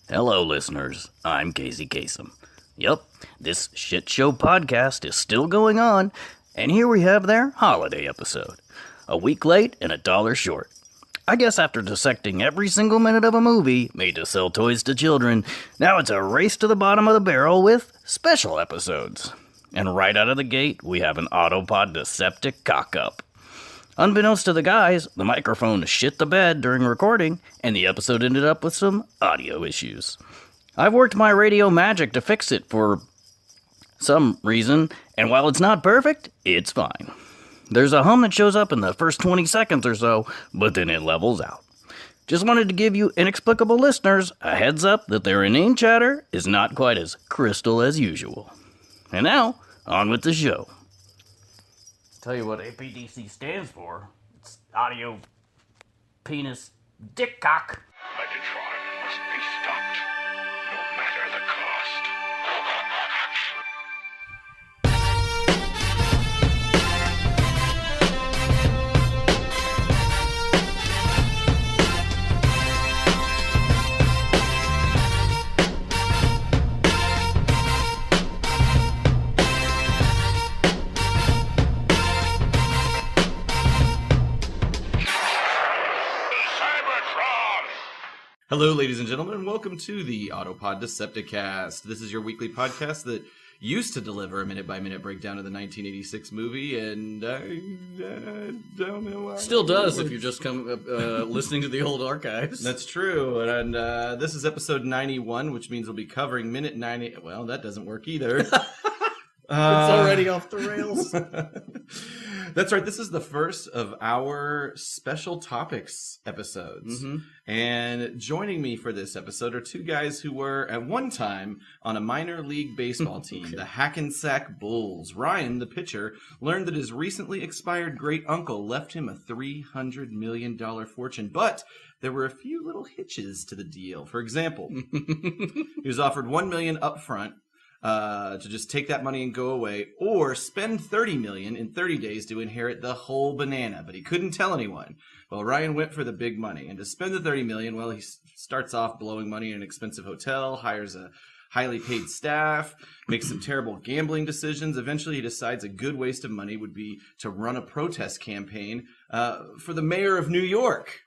Hello, listeners. I'm Casey Kasem. Yup, this shit show podcast is still going on, and here we have their holiday episode. A week late and $1 short. I guess after dissecting every single minute of a movie made to sell toys to children, now it's a race to the bottom of the barrel with special episodes. And right out of the gate, we have an Autopod Deceptic cock-up. Unbeknownst to the guys, the microphone shit the bed during recording, and the episode ended up with some audio issues. I've worked my radio magic to fix it for some reason, and while it's not perfect, it's fine. There's a hum that shows up in the first 20 seconds or so, but then it levels out. Just wanted to give you inexplicable listeners a heads up that their inane chatter is not quite as crystal as usual. And now, on with the show. Tell you what APDC stands for. It's audio penis dick cock. Megatron must be stopped, no matter the cost. Hello, ladies and gentlemen, and welcome to the Autopod Decepticast. This is your weekly podcast that used to deliver a minute-by-minute breakdown of the 1986 movie, and I don't know why. Still does if you're just listening to the old archives. That's true, and this is episode 91, which means we'll be covering minute 90. Well, that doesn't work either. It's already off the rails. That's right. This is the first of our special topics episodes. Mm-hmm. And joining me for this episode are two guys who were at one time on a minor league baseball team, the Hackensack Bulls. Ryan, the pitcher, learned that his recently expired great uncle left him a $300 million fortune, but there were a few little hitches to the deal. For example, he was offered $1 million up front, to just take that money and go away, or spend $30 million in 30 days to inherit the whole banana, but he couldn't tell anyone. Well, Ryan went for the big money, and to spend the $30 million, well, he starts off blowing money in an expensive hotel, hires a highly paid staff, makes some terrible gambling decisions. Eventually, he decides a good waste of money would be to run a protest campaign for the mayor of New York.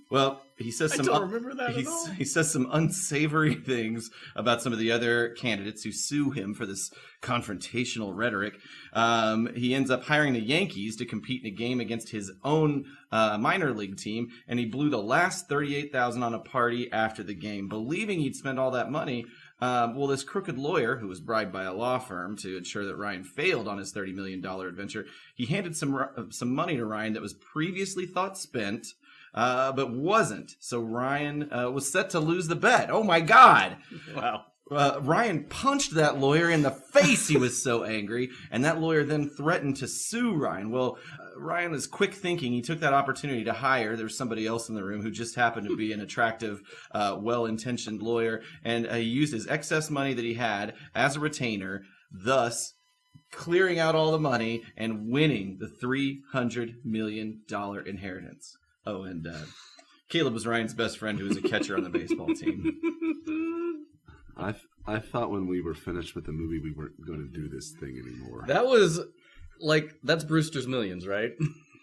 Well, he says some. I don't remember that at all. He says some unsavory things about some of the other candidates who sue him for this confrontational rhetoric. He ends up hiring the Yankees to compete in a game against his own minor league team, and he blew the last $38,000 on a party after the game, believing he'd spend all that money. Well, this crooked lawyer, who was bribed by a law firm to ensure that Ryan failed on his $30 million adventure, he handed some money to Ryan that was previously thought spent. But wasn't. So Ryan was set to lose the bet. Oh, my God. Wow. Ryan punched that lawyer in the face. He was so angry. And that lawyer then threatened to sue Ryan. Well, Ryan was quick thinking. He took that opportunity to hire. There was somebody else in the room who just happened to be an attractive, well-intentioned lawyer. And he used his excess money that he had as a retainer, thus clearing out all the money and winning the $300 million inheritance. Oh, and Caleb was Ryan's best friend who was a catcher on the baseball team. I thought when we were finished with the movie we weren't going to do this thing anymore. That was, that's Brewster's Millions, right?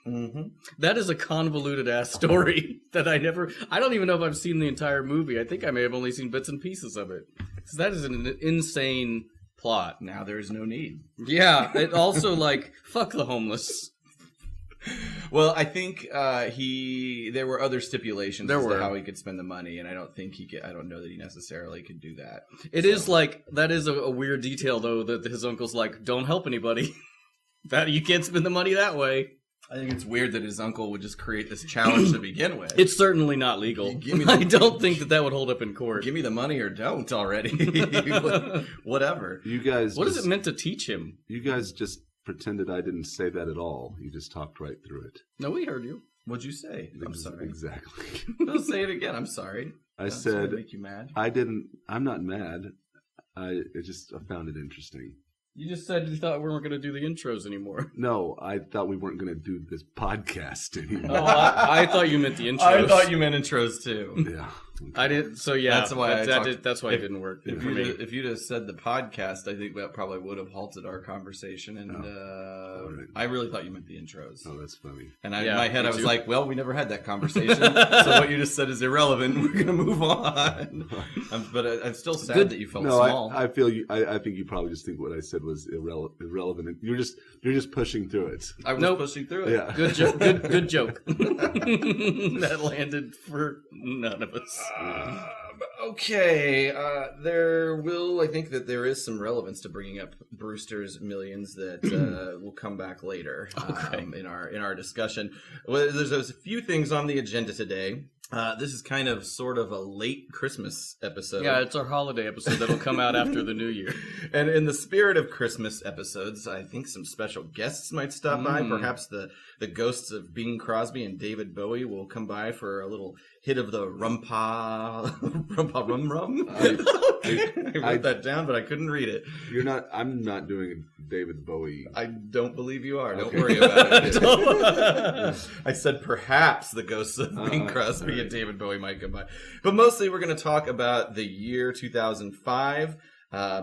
Mm-hmm. That is a convoluted-ass story that I don't even know if I've seen the entire movie. I think I may have only seen bits and pieces of it. Because that is an insane plot. Now there is no need. Yeah, it also, fuck the homeless. Well, I think there were other stipulations as to how he could spend the money, and I don't think I don't know that he necessarily could do that. It is that is a weird detail though, that his uncle's don't help anybody. That you can't spend the money that way. I think it's weird that his uncle would just create this challenge to begin with. It's certainly not legal. I don't think that would hold up in court. Give me the money or don't already. Whatever. You guys. What is it meant to teach him? You guys just pretended I didn't say that at all. You just talked right through it. No, we heard you. What'd you say? I'm sorry. Exactly. Don't say it again. I'm sorry. I said. To make you mad. I didn't. I'm not mad. I found it interesting. You just said you thought we weren't going to do the intros anymore. No, I thought we weren't going to do this podcast anymore. Oh, I thought you meant the intros. I thought you meant intros too. Yeah. I didn't. So yeah, That's why that's why it didn't work for me. If you'd have said the podcast, I think that probably would have halted our conversation. And right. I really thought you meant the intros. Oh, that's funny. And in Yeah, my head, me I was too. like, well, we never had that conversation. So what you just said is irrelevant. We're going to move on. But I'm still sad that you felt small. I feel you. I think you probably just think what I said was irrelevant. You're just pushing through it. I was pushing through it. Yeah. Good joke. Good joke. That landed for none of us. Okay, I think that there is some relevance to bringing up Brewster's Millions that will come back later in our discussion. Well, there's a few things on the agenda today. This is kind of sort of a late Christmas episode. Yeah, it's our holiday episode that'll come out after the new year. And in the spirit of Christmas episodes, I think some special guests might stop by. Perhaps the ghosts of Bing Crosby and David Bowie will come by for a little hit of the rumpa rum rum. I wrote that down, but I couldn't read it. I'm not doing a David Bowie. I don't believe you are. Don't Okay. worry about it. I said perhaps the ghosts of Bing Crosby and David Bowie might come by. But mostly we're going to talk about the year 2005.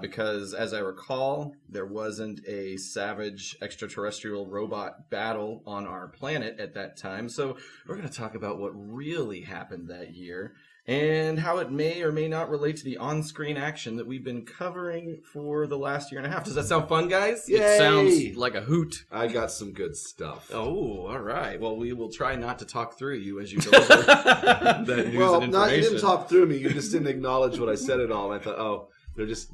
Because, as I recall, there wasn't a savage extraterrestrial robot battle on our planet at that time. So we're going to talk about what really happened that year and how it may or may not relate to the on-screen action that we've been covering for the last year and a half. Does that sound fun, guys? Yay! It sounds like a hoot. I got some good stuff. Oh, all right. Well, we will try not to talk through you as you deliver that news and information. You didn't talk through me. You just didn't acknowledge what I said at all. And I thought, they're just.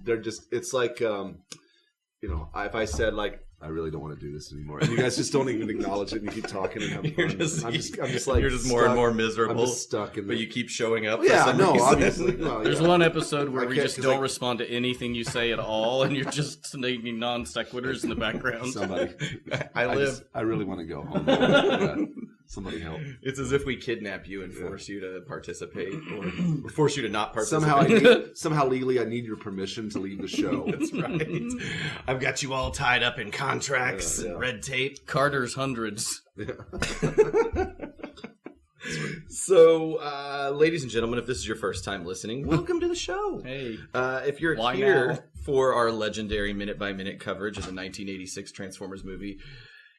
It's like, if I said like, I really don't want to do this anymore, and you guys just don't even acknowledge it, and you keep talking and having fun. I'm just like, you're just more and more miserable. I'm just stuck in. But you keep showing up. Yeah, for some no, reason. obviously. No, There's yeah. one episode where I we can't, just 'cause don't respond to anything you say at all, and you're just making non sequiturs in the background. Somebody, I really want to go home. Yeah. Somebody help. It's as if we kidnap you and force you to participate, or force you to not participate. Somehow legally, I need your permission to leave the show. That's right. I've got you all tied up in contracts and red tape. Carter's Hundreds. So, ladies and gentlemen, if this is your first time listening, welcome to the show. Hey. If you're Why here now? for our legendary minute-by-minute coverage of the 1986 Transformers movie,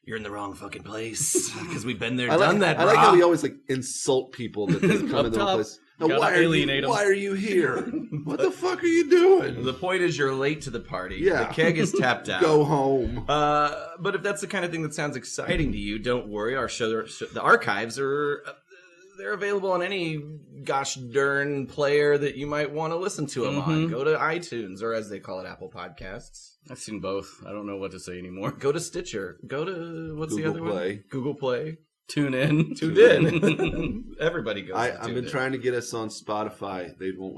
you're in the wrong fucking place because we've been there, done that. I like how we always insult people that they come into the top. place. Now, Gotta alienate 'em. why are you here? What the fuck are you doing? The point is, you're late to the party. Yeah. The keg is tapped out. Go home. But if that's the kind of thing that sounds exciting to you, don't worry. Our show, the archives are they're available on any gosh darn player that you might want to listen to them on. Go to iTunes, or as they call it, Apple Podcasts. I've seen both. I don't know what to say anymore. Go to Stitcher. Go to what's the Google other Play. one? Google Play. Tune in. Tune in. Everybody goes. I've been trying to get us on Spotify. They won't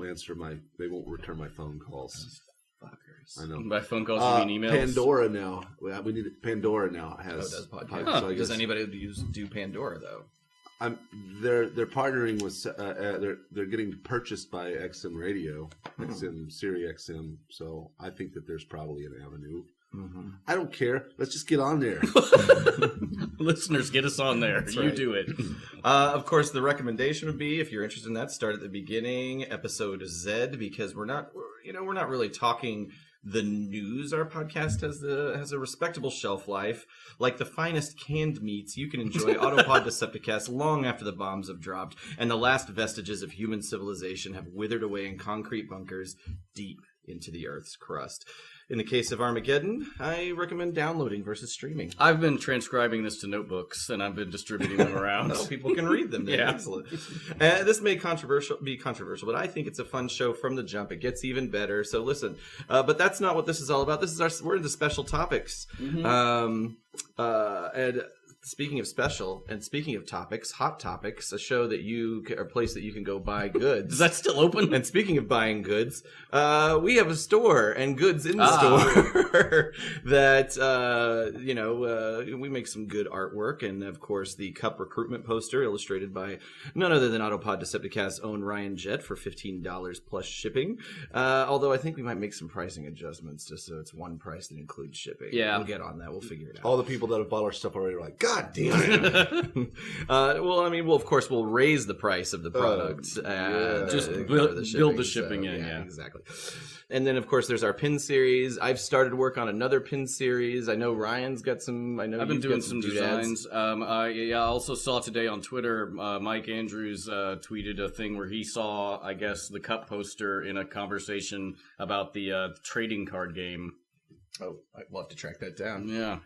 They won't return my phone calls. Fuckers. I know. By phone calls, you mean emails? Pandora now. We need Pandora now has. does podcast. so I Does guess anybody do Pandora though? They're partnering with. They're getting purchased by XM Radio, Siri XM. So I think that there's probably an avenue. I don't care. Let's just get on there. Listeners, get us on there. That's you right. do it. Of course, the recommendation would be, if you're interested in that, start at the beginning, episode Z, because we're not really talking the news. Our podcast has a respectable shelf life. Like the finest canned meats, you can enjoy Autopod Decepticast long after the bombs have dropped and the last vestiges of human civilization have withered away in concrete bunkers deep into the Earth's crust. In the case of Armageddon, I recommend downloading versus streaming. I've been transcribing this to notebooks, and I've been distributing them around. So people can read them. Yeah. Excellent. This may be controversial, but I think it's a fun show from the jump. It gets even better. So listen, but that's not what this is all about. This is we're into special topics. And speaking of special, and speaking of topics, Hot Topics, a show that a place that you can go buy goods. Is that still open? And speaking of buying goods, we have a store and goods in the store that, we make some good artwork. And, of course, the Cup recruitment poster illustrated by none other than Autopod Decepticast's own Ryan Jett for $15 plus shipping. Although I think we might make some pricing adjustments just so it's one price that includes shipping. Yeah. We'll get on that. We'll figure it out. All the people that have bought our stuff already are like, God God damn it. Well, I mean, of course, we'll raise the price of the product. Just for build the so, shipping in, yeah. Exactly. And then, of course, there's our pin series. I've started work on another pin series. I know Ryan's got some. I know I've been you've doing got some doodads. designs. I also saw today on Twitter, Mike Andrews tweeted a thing where he saw, I guess, the cup poster in a conversation about the trading card game. Oh, we'll have to track that down. Yeah.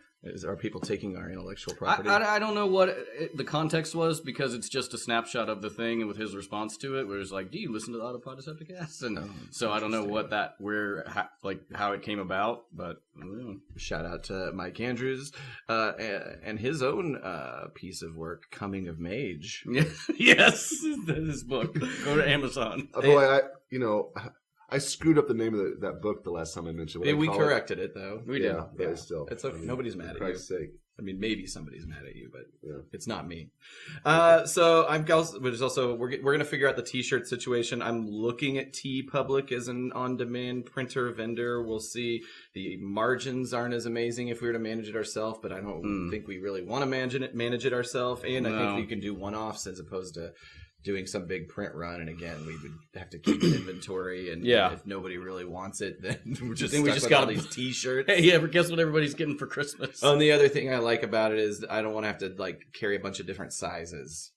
Are people taking our intellectual property? I don't know what the context was, because it's just a snapshot of the thing, and with his response to it, where it's like, "Do you listen to the Autopod Decepticast?" And so I don't know what how it came about, but shout out to Mike Andrews and his own piece of work, Coming of Mage. Yes, his book. Go to Amazon. Boy, I screwed up the name of that book the last time I mentioned it. We corrected it, though. We did. But still. It's okay. Nobody's mad at you. For Christ's sake. I mean, maybe somebody's mad at you, but Yeah. it's not me. So I'm also, but it's also we're going to figure out the T-shirt situation. I'm looking at TeePublic as an on-demand printer vendor. We'll see. The margins aren't as amazing if we were to manage it ourselves, but I don't think we really want to manage it ourselves. And I think we can do one-offs as opposed to doing some big print run, and again, we would have to keep an inventory, and if nobody really wants it, then we're just got all these T-shirts. Hey, yeah, guess what everybody's getting for Christmas? And the other thing I like about it is I don't want to have to carry a bunch of different sizes,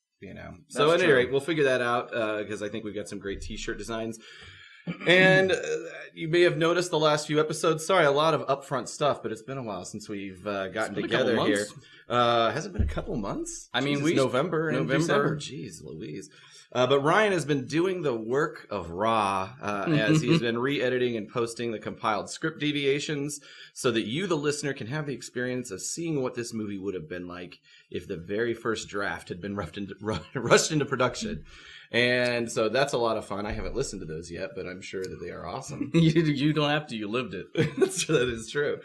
So at any rate, we'll figure that out because I think we've got some great T-shirt designs. And you may have noticed the last few episodes. Sorry, a lot of upfront stuff, but it's been a while since we've gotten together here. Has it been a couple months? I mean, November and December. Jeez Louise. But Ryan has been doing the work of Raw as he's been re-editing and posting the compiled script deviations so that you, the listener, can have the experience of seeing what this movie would have been like if the very first draft had been rushed into production. And so that's a lot of fun. I haven't listened to those yet, but I'm sure that they are awesome. You don't have to. You lived it. That is true.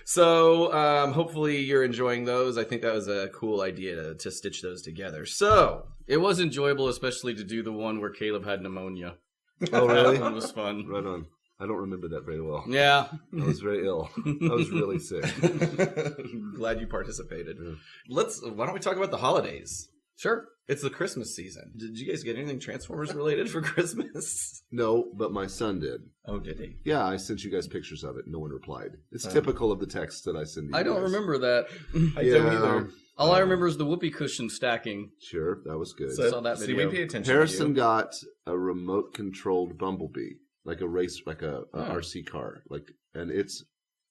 So hopefully you're enjoying those. I think that was a cool idea to stitch those together. So it was enjoyable, especially to do the one where Caleb had pneumonia. Oh, really? That one was fun. Right on. I don't remember that very well. Yeah. I was very ill. I was really sick. Glad you participated. Yeah. Why don't we talk about the holidays? Sure. It's the Christmas season. Did you guys get anything Transformers related for Christmas? No, but my son did. Oh, did he? Yeah, I sent you guys pictures of it. No one replied. It's typical of the text that I send you I don't guys. remember that. I don't either. All I remember is the whoopee cushion stacking. Sure, that was good. So I saw that video. We pay attention Harrison to you. got a remote-controlled Bumblebee, like a race, like a RC car, and it's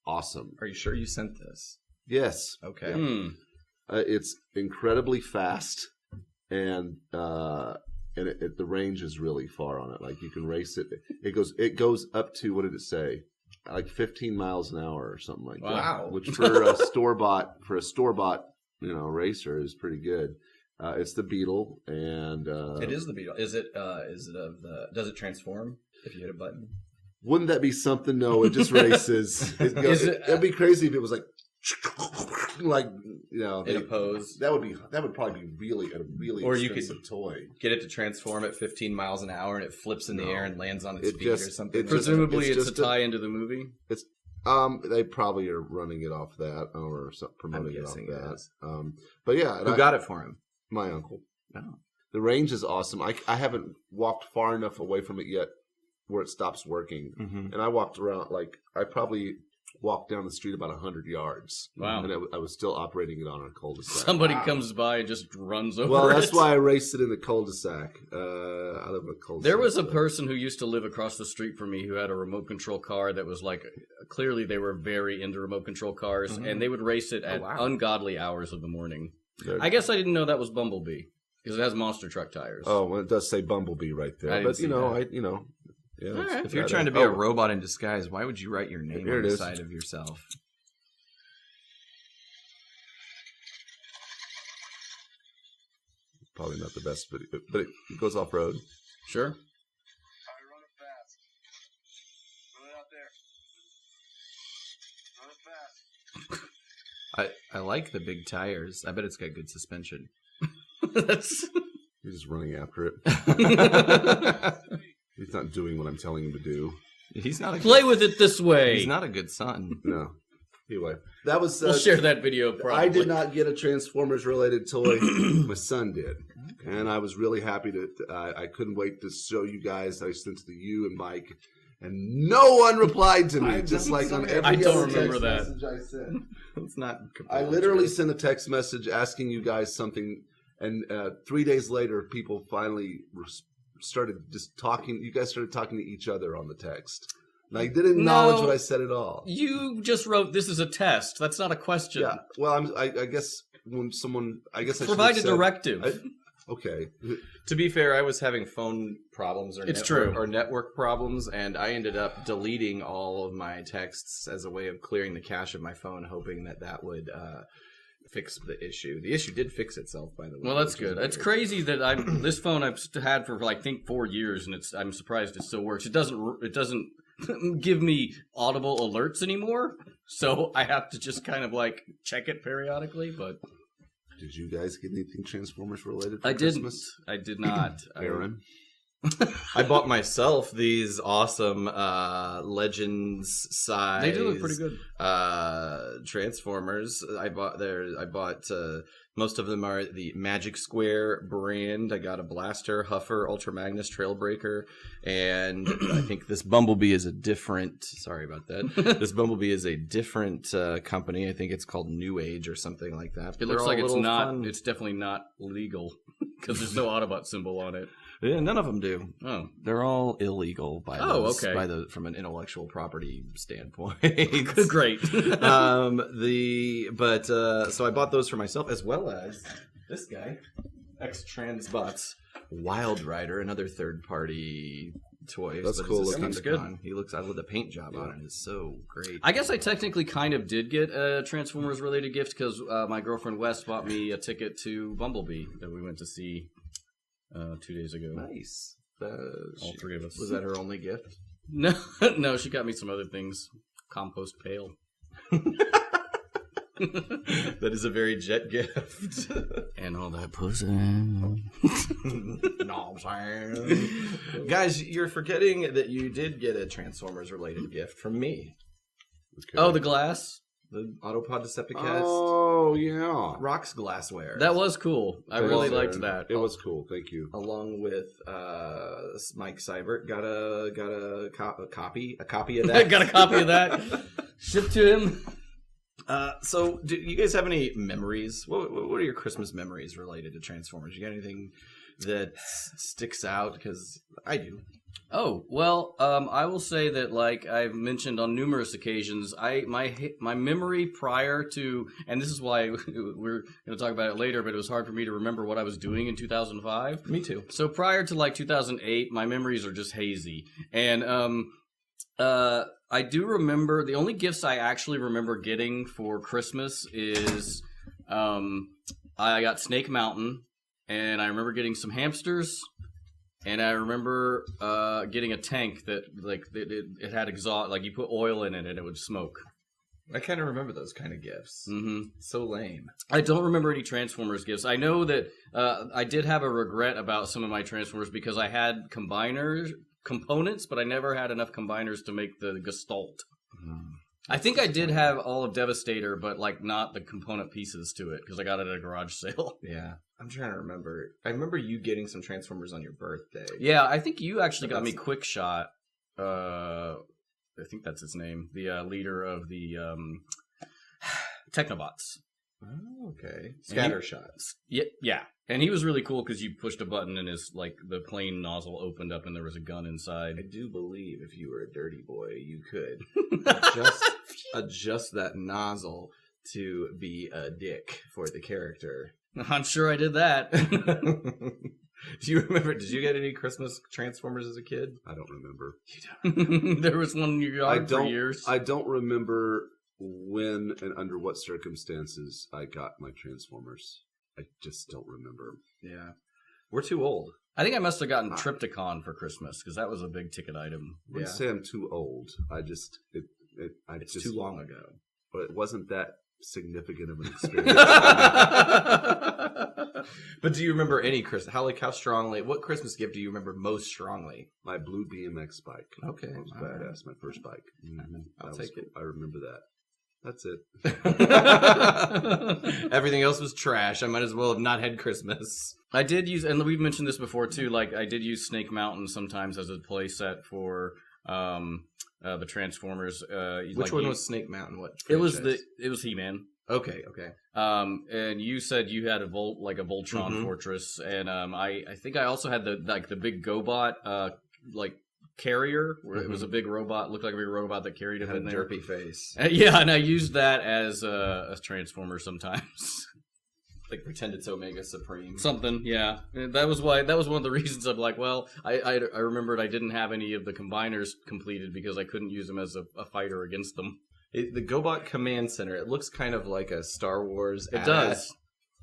awesome. Are you sure you sent this? Yes. Okay. It's incredibly fast. And the range is really far on it. Like you can race it. It goes up to, what did it say? Like 15 miles an hour or something like that. Wow. Which for a store bought racer is pretty good. It's the Beetle, and it is the Beetle. Is it does it transform if you hit a button? Wouldn't that be something? No, it just races. It'd be crazy if it was in a pose. That would probably be really or expensive you could toy. Get it to transform at 15 miles an hour and it flips in the air and lands on its feet or something. Presumably, it's a tie into the movie. It's they probably are running it off that or promoting it off that. But yeah, who got it for him? My uncle. Oh. The range is awesome. I haven't walked far enough away from it yet where it stops working, and I walked around I probably walked down the street about 100 yards. Wow. And I was still operating it on a cul-de-sac. Somebody comes by and just runs over Well, it. that's why I raced it in the cul-de-sac. I live in a cul-de-sac. There was a person who used to live across the street from me who had a remote control car that was clearly they were very into remote control cars, and they would race it at ungodly hours of the morning. I guess I didn't know that was Bumblebee, because it has monster truck tires. Oh, well, it does say Bumblebee right there. But, yeah, right. If you're trying to be a robot in disguise, why would you write your name on the side of yourself? Probably not the best, but it goes off road. Sure. Run it fast. Run it out there. Run it fast. I like the big tires. I bet it's got good suspension. That's. He's just running after it. He's not doing what I'm telling him to do. He's not Play with it this way. He's not a good son. No. Anyway, that was. We'll share that video. Probably. I did not get a Transformers related toy. My son did, and I was really happy to. I couldn't wait to show you guys. I sent it to you and Mike, and no one replied to me. Just like on every I don't other remember text that. message I sent. It's not. I literally sent a text message asking you guys something, and 3 days later, people finally started just talking. You guys started talking to each other on the text. And I didn't acknowledge what I said at all. You just wrote, "This is a test." That's not a question. Yeah. Well, I guess when someone, I guess I should provide have a said, directive. Okay. To be fair, I was having phone problems or It's true. or network problems, and I ended up deleting all of my texts as a way of clearing the cache of my phone, hoping that would fix the issue. The issue did fix itself, by the way. Well, that's good. It's crazy that this phone I've had for like, I think 4 years, and I'm surprised it still works. It doesn't give me audible alerts anymore, so I have to just kind of like check it periodically. But Did you guys get anything Transformers related for I didn't. Christmas? I did not. Aaron? I bought myself these awesome Legends size. They do look pretty good. Transformers. I bought most of them are the Magic Square brand. I got a Blaster, Huffer, Ultra Magnus, Trailbreaker, and I think this Bumblebee is a different. Sorry about that. This Bumblebee is a different company. I think it's called New Age or something like that. It looks like it's not. Fun. It's definitely not legal because there's no Autobot symbol on it. Yeah, none of them do. Oh, They're all illegal by from an intellectual property standpoint. great. So I bought those for myself as well as this guy, X-Transbots Wild Rider, another third-party toy. That's cool looking. Looks good. He looks. I love the paint job on it. It's so great. I guess I technically kind of did get a Transformers related gift because my girlfriend Wes bought me a ticket to Bumblebee that we went to see 2 days ago. Nice. All three of us. Was that her only gift? No, no, she got me some other things. Compost pail. That is a very Jet gift. And all that pussy. No, I'm saying. Guys, you're forgetting that you did get a Transformers related gift from me. Okay. Oh, the glass? The Autopod Decepticast Oh, yeah. Rocks glassware. That was cool. I really liked that. It was cool. Thank you. Along with Mike Seibert got a copy of that. Got a copy of that. Shipped to him. So, do you guys have any memories? What are your Christmas memories related to Transformers? You got anything that sticks out? Because I do. Oh, well, I will say that, like I've mentioned on numerous occasions, my memory prior to, and this is why we're going to talk about it later, but it was hard for me to remember what I was doing in 2005. Me too. So prior to like 2008, my memories are just hazy. And I do remember, the only gifts I actually remember getting for Christmas is I got Snake Mountain, and I remember getting some hamsters. And I remember getting a tank that like it had exhaust, like you put oil in it and it would smoke. I kind of remember those kind of gifts. Mm-hmm. So lame. I don't remember any Transformers gifts. I know that I did have a regret about some of my Transformers because I had components, but I never had enough combiners to make the Gestalt. I think I did have all of Devastator, but like not the component pieces to it because I got it at a garage sale. Yeah. I'm trying to remember. I remember you getting some Transformers on your birthday. Yeah, I think you actually got me Quick Shot. I think that's his name. The leader of the Technobots. Oh, okay. Scatter shots. Yeah. And he was really cool because you pushed a button and his like the plane nozzle opened up and there was a gun inside. I do believe if you were a dirty boy, you could adjust that nozzle to be a dick for the character. I'm sure I did that. Do you remember? Did you get any Christmas Transformers as a kid? I don't remember. There was one in your yard for years. I don't remember when and under what circumstances I got my Transformers. I just don't remember. Yeah. We're too old. I think I must have gotten Triptychon for Christmas because that was a big ticket item. I wouldn't say I'm too old. It's too long ago. But it wasn't that significant of an experience. But do you remember any Christmas? How strongly? What Christmas gift do you remember most strongly? My blue BMX bike. Okay, that was badass. My first bike. I'll take it. I remember that. That's it. Everything else was trash. I might as well have not had Christmas. I did use, and we've mentioned this before too. Like I did use Snake Mountain sometimes as a play set for the Transformers. Which one was Snake Mountain? What? It was franchise? it was He-Man. Okay. And you said you had a Voltron fortress, and I think I also had the big GoBot carrier, where it was a big robot, looked like a big robot that carried him Had in a there. derpy face. Yeah, and I used that as a Transformer sometimes. Like pretend it's Omega Supreme. Something, yeah. And that was one of the reasons I'm like, well, I remembered I didn't have any of the combiners completed because I couldn't use them as a fighter against them. The GoBot Command Center, it looks kind of like a Star Wars It does.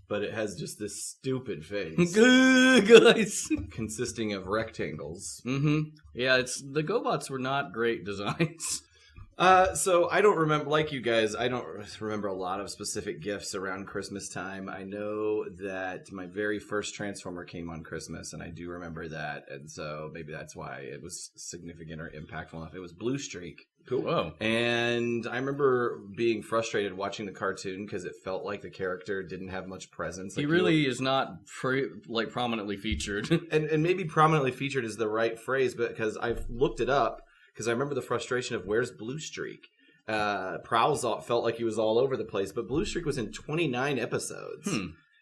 but it has just this stupid face Guys. consisting of rectangles. Mm-hmm. Yeah, the GoBots were not great designs. So I don't remember, like you guys, I don't remember a lot of specific gifts around Christmas time. I know that my very first Transformer came on Christmas, and I do remember that, and so maybe that's why it was significant or impactful enough. It was Blue Streak. Cool. Whoa. And I remember being frustrated watching the cartoon because it felt like the character didn't have much presence. He really is not prominently featured. and maybe prominently featured is the right phrase, but because I've looked it up, because I remember the frustration of where's Blue Streak. Prowls felt like he was all over the place, but Blue Streak was in 29 episodes.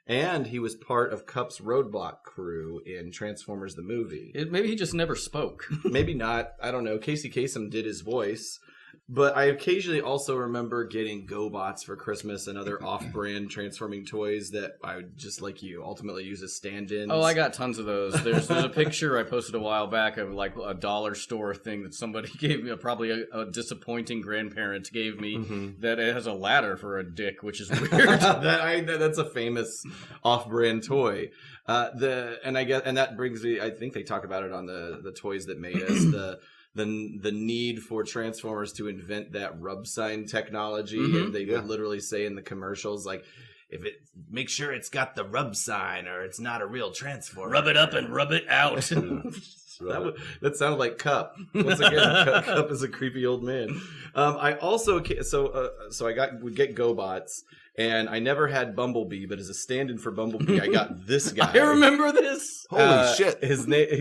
And he was part of Cup's Roadblock crew in Transformers the movie. Maybe he just never spoke. Maybe not. I don't know. Casey Kasem did his voice. But I occasionally also remember getting GoBots for Christmas and other off-brand transforming toys that I would, just like you, ultimately use as stand-ins. Oh, I got tons of those. There's a picture I posted a while back of like a dollar store thing that somebody gave me, probably a disappointing grandparent gave me, that it has a ladder for a dick, which is weird. That's a famous off-brand toy. And that brings me, I think they talk about it on the Toys That Made Us, the need for Transformers to invent that rub sign technology, and they would literally say in the commercials, like, make sure it's got the rub sign or it's not a real Transformer. Rub it up and rub it out. That sounded like Cup. Once again, Cup is a creepy old man. I also would get GoBots, and I never had Bumblebee, but as a stand-in for Bumblebee, I got this guy. I remember this. Holy shit! He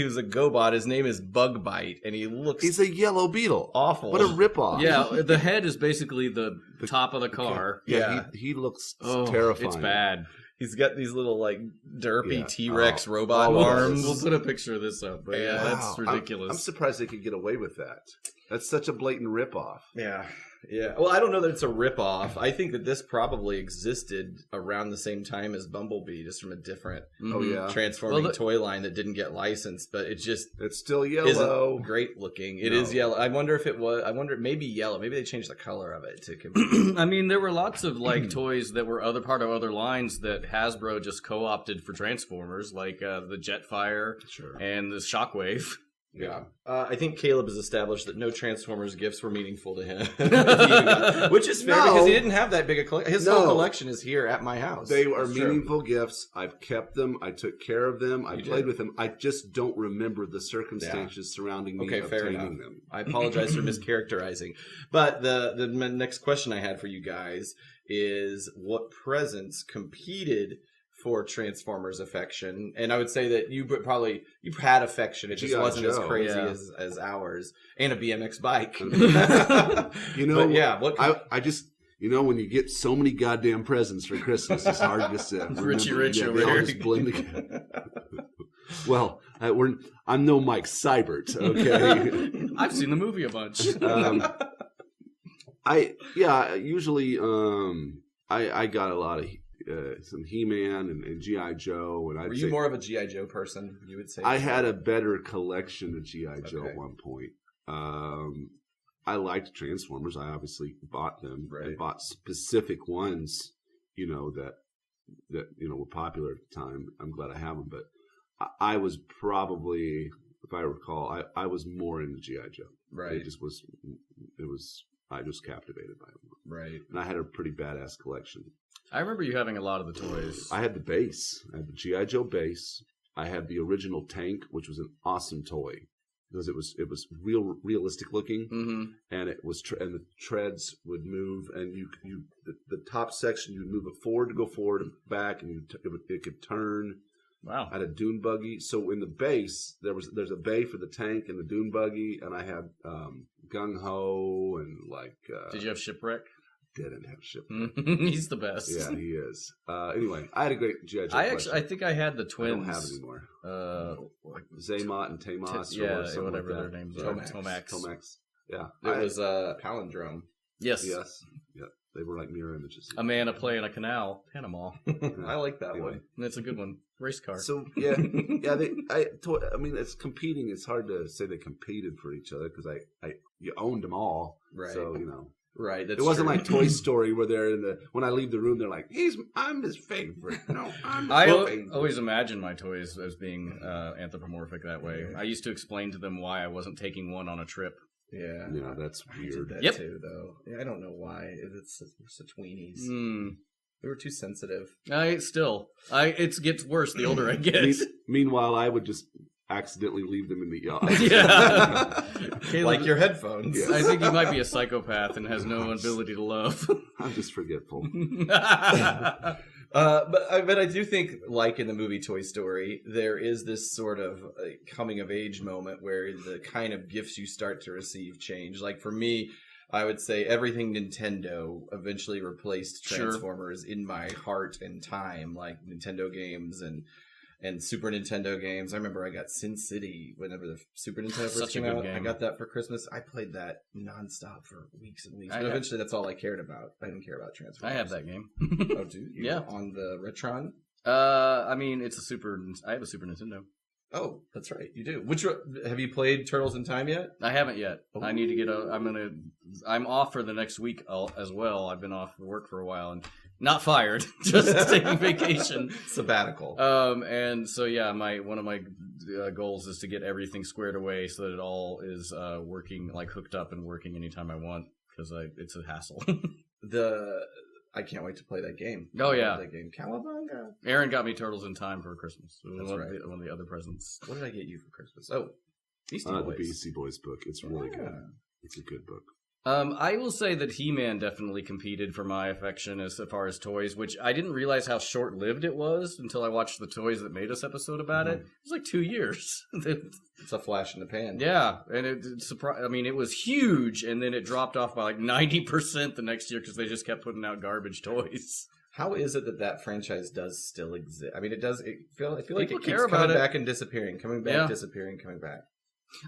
was a GoBot. His name is Bugbite, and he's a yellow beetle. Awful. What a ripoff! Yeah, the head is basically the top of the car. Yeah. He looks terrifying. It's bad. He's got these little, like, derpy T-Rex robot arms. We'll put a picture of this up. But yeah, that's ridiculous. I'm surprised they could get away with that. That's such a blatant ripoff. Yeah. Well, I don't know that it's a ripoff. I think that this probably existed around the same time as Bumblebee, just from a different transforming toy line that didn't get licensed, but it's still yellow. Isn't great looking. It is yellow. I wonder if it was. I wonder maybe yellow. Maybe they changed the color of it to compete. I mean, there were lots of like toys that were part of other lines that Hasbro just co-opted for Transformers, like the Jetfire and the Shockwave. Yeah. I think Caleb has established that no Transformers gifts were meaningful to him. Which is fair because he didn't have that big a collection. His whole collection is here at my house. They are meaningful gifts. I've kept them. I took care of them. I played with them. I just don't remember the circumstances surrounding me obtaining them. I apologize for mischaracterizing. But the next question I had for you guys is what presents competed for Transformers affection, and I would say that you've had affection. It just wasn't as crazy as ours, and a BMX bike. I just when you get so many goddamn presents for Christmas, it's hard just to Richie Rich over here. here. Just blend together. Well, I'm no Mike Seibert, okay? I've seen the movie a bunch. Usually I got a lot of. Some He-Man and G.I. Joe. And Were you more of a G.I. Joe person, you would say? I had a better collection of G.I. Joe at one point. I liked Transformers. I obviously bought them. Right. I bought specific ones, that were popular at the time. I'm glad I have them. But I was probably, if I recall, I was more into G.I. Joe. Right. I was captivated by them. Right. And I had a pretty badass collection. I remember you having a lot of the toys. I had the base. I had the G.I. Joe base. I had the original tank, which was an awesome toy because it was realistic looking, Mm-hmm. and it was and the treads would move, and the top section you would move it forward to go forward and back, and it could turn. Wow. I had a dune buggy. So in the base, there's a bay for the tank and the dune buggy, and I had gung ho and like. Did you have Shipwreck? Didn't have ship. He's the best. Yeah, he is. Anyway, I had a great G.I. Joe I think I had the twins. I don't have it anymore. Zaymot and Tamos. Yeah, or whatever like their names are. Tomax. Tomax. Yeah. It was a palindrome. Yes. Yes. Yeah. They were like mirror images. A man playing a canal, Panama. I like that Anyway. one. That's a good one. Race car. So yeah, yeah. I mean, it's competing. It's hard to say they competed for each other because you owned them all. Right. So you know. Right. It wasn't like Toy Story where they're when I leave the room, they're like, I'm his favorite. No, I'm I his favorite. always imagined my toys as being anthropomorphic that way. I used to explain to them why I wasn't taking one on a trip. Yeah. Yeah, that's I did weird. that too, though. Yeah, I don't know why. We're such weenies. We were too sensitive. It gets worse the older I get. Meanwhile, I would just accidentally leave them in the yard. Yeah. Caleb, Like your headphones. Yeah. I think he might be a psychopath and has no ability to love. I'm just forgetful. But I do think, like in the movie Toy Story, there is this sort of coming of age moment where the kind of gifts you start to receive change. Like for me, I would say everything Nintendo eventually replaced Transformers in my heart and time, like Nintendo games and Super Nintendo games. I remember I got Sin City whenever the Super Nintendo first came out. I got that for Christmas. I played that nonstop for weeks and weeks. But eventually that's all I cared about. I didn't care about Transformers. I have that game. Oh, do you? Yeah. On the Retron? I mean, I have a Super Nintendo. Oh, that's right. You do. Have you played Turtles in Time yet? I haven't yet. I need to get I'm off for the next week as well. I've been off work for a while and not fired, just taking vacation. Sabbatical. And so yeah, one of my goals is to get everything squared away so that it all is working, like hooked up and working anytime I want, because it's a hassle. I can't wait to play that game. Oh yeah, that game. Cowabunga. Aaron got me Turtles in Time for Christmas. That's right. One of the other presents. What did I get you for Christmas? Oh, Beastie The Boys. Beastie Boys book. It's really good. It's a good book. I will say that He-Man definitely competed for my affection as far as toys, which I didn't realize how short-lived it was until I watched the Toys That Made Us episode about it. It was like 2 years. It's a flash in the pan. Yeah, and it was huge, and then it dropped off by like 90% the next year because they just kept putting out garbage toys. How is it that franchise does still exist? I mean, it does. I feel like it keeps care about coming it. back and disappearing, coming back, disappearing, coming back.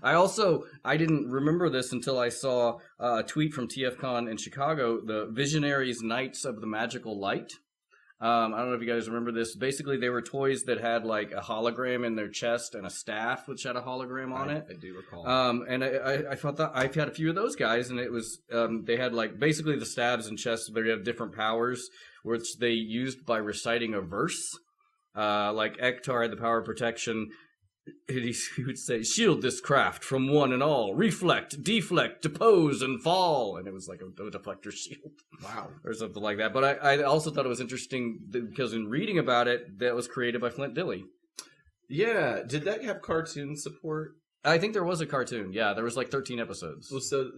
I didn't remember this until I saw a tweet from TFCon in Chicago, the Visionaries Knights of the Magical Light. I don't know if you guys remember this. Basically, they were toys that had like a hologram in their chest and a staff which had a hologram on it. I do recall. And I thought that I've had a few of those guys, and it was they had like basically the stabs and chests. They have different powers, which they used by reciting a verse. Like Ektar had the power of protection. He would say, "Shield this craft from one and all. Reflect, deflect, depose, and fall." And it was like a deflector shield. Wow. Or something like that. But I also thought it was interesting because in reading about it, that was created by Flint Dille. Yeah. Did that have cartoon support? I think there was a cartoon. Yeah, there was like 13 episodes. Well, so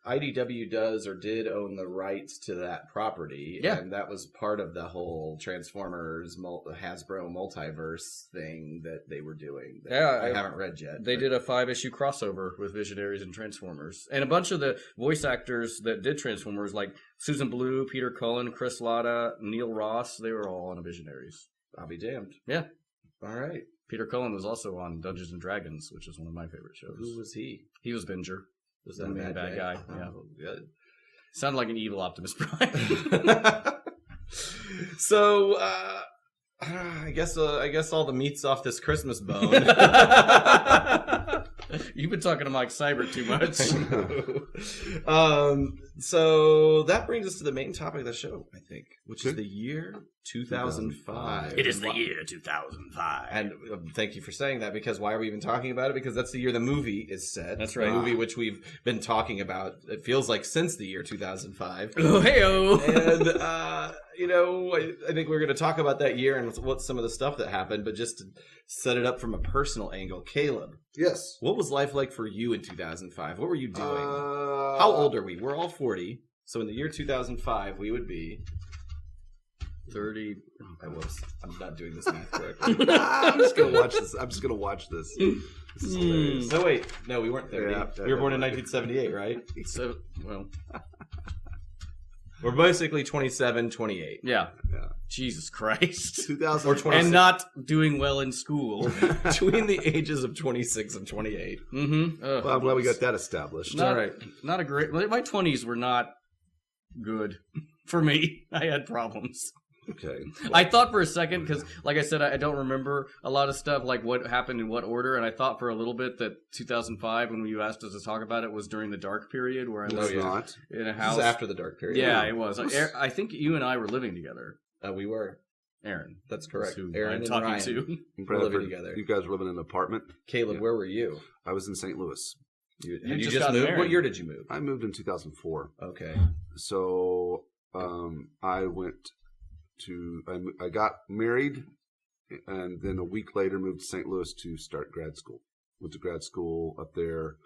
IDW does or did own the rights to that property. Yeah. And that was part of the whole Transformers Hasbro multiverse thing that they were doing. I haven't read yet. They did a 5-issue crossover with Visionaries and Transformers. And a bunch of the voice actors that did Transformers, like Susan Blue, Peter Cullen, Chris Latta, Neil Ross, they were all on Visionaries. I'll be damned. Yeah. All right. Peter Cullen was also on Dungeons & Dragons, which is one of my favorite shows. Who was he? He was Binger. Was the that main bad guy? Oh, Yeah. Good. Sounded like an evil Optimus Prime. So, I guess all the meat's off this Christmas bone. You've been talking to Mike Seibert too much. So that brings us to the main topic of the show, I think, which is the year 2005. It is the year 2005. And thank you for saying that, because why are we even talking about it? Because that's the year the movie is set. That's right. A movie which we've been talking about, it feels like, since the year 2005. Oh, hey-o! And, I think we're going to talk about that year and what some of the stuff that happened, but just to set it up from a personal angle. Caleb, Yes. what was life like for you in 2005? What were you doing? How old are we? We're all 40. So in the year 2005, we would be 30. I'm not doing this math correctly. I'm just gonna watch this. This is hilarious. No, wait. No, we weren't 30. Yeah, we were born in 1978, right? So, well, We're basically 27, 28. yeah. Yeah. Jesus Christ. 2000 Or 26. And not doing well in school. Between the ages of 26 and 28. Mm-hmm. Well, I'm glad we got that established. Not, All right. not a great. My 20s were not good for me. I had problems. Okay. I thought for a second, because like I said, I don't remember a lot of stuff, like what happened in what order, and I thought for a little bit that 2005, when you asked us to talk about it, was during the dark period where I No, was it's not. in a This house. is after the dark period. Yeah, it was. I think you and I were living together. We were. Aaron. That's correct. Who Aaron I'm and talking Ryan. to. In We're living Bradford, together. You guys were living in an apartment. Caleb, Yeah. where were you? I was in St. Louis. You just just got moved? married. What year did you move? I moved in 2004. Okay. So I went to I got married, and then a week later moved to St. Louis to start grad school. Went to grad school up there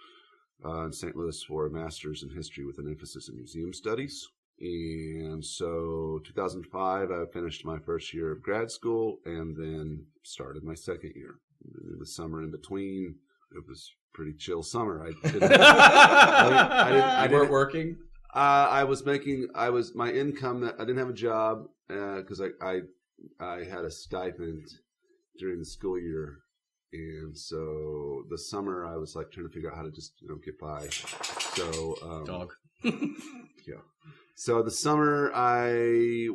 in St. Louis for a master's in history with an emphasis in museum studies. And so 2005, I finished my first year of grad school and then started my second year. In the summer in between, it was a pretty chill summer. I You weren't working? I didn't have a job because I had a stipend during the school year, and so the summer I was like trying to figure out how to just get by. So Dog. yeah. So the summer I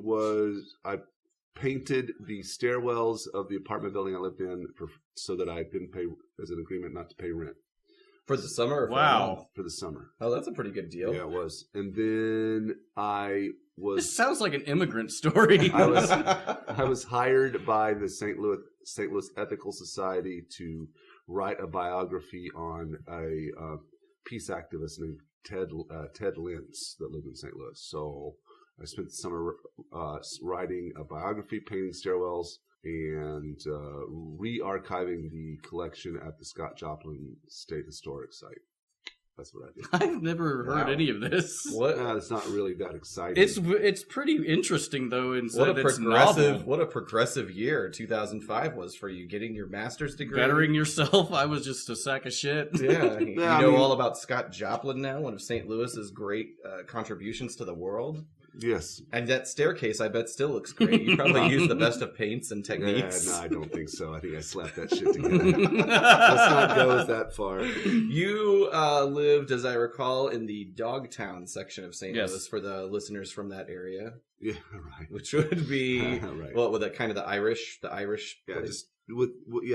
painted the stairwells of the apartment building I lived in so that I didn't pay as an agreement not to pay rent For the summer? Or for Wow. a month? for the summer. Oh, that's a pretty good deal. Yeah, it was. And then This sounds like an immigrant story. I was hired by the St. Louis Ethical Society to write a biography on a peace activist named Ted Lentz that lived in St. Louis. So I spent the summer writing a biography, painting stairwells, and re-archiving the collection at the Scott Joplin State Historic Site. That's what I did. I've never heard any of this. What? It's not really that exciting. It's pretty interesting though. In What a that it's progressive! novel. What a progressive year 2005 was for you, getting your master's degree, Bettering yourself. I was just a sack of shit. Yeah, you Yeah, I know mean- all about Scott Joplin now, one of St. Louis's great contributions to the world. Yes. And that staircase, I bet, still looks great. You probably use the best of paints and techniques. No, I don't think so. I think I slapped that shit together. Let's not go that far. You lived, as I recall, in the Dogtown section of St. Yes. Louis for the listeners from that area, Yeah, right. which would be Right. well, with that kind of the Irish. Yeah, place. just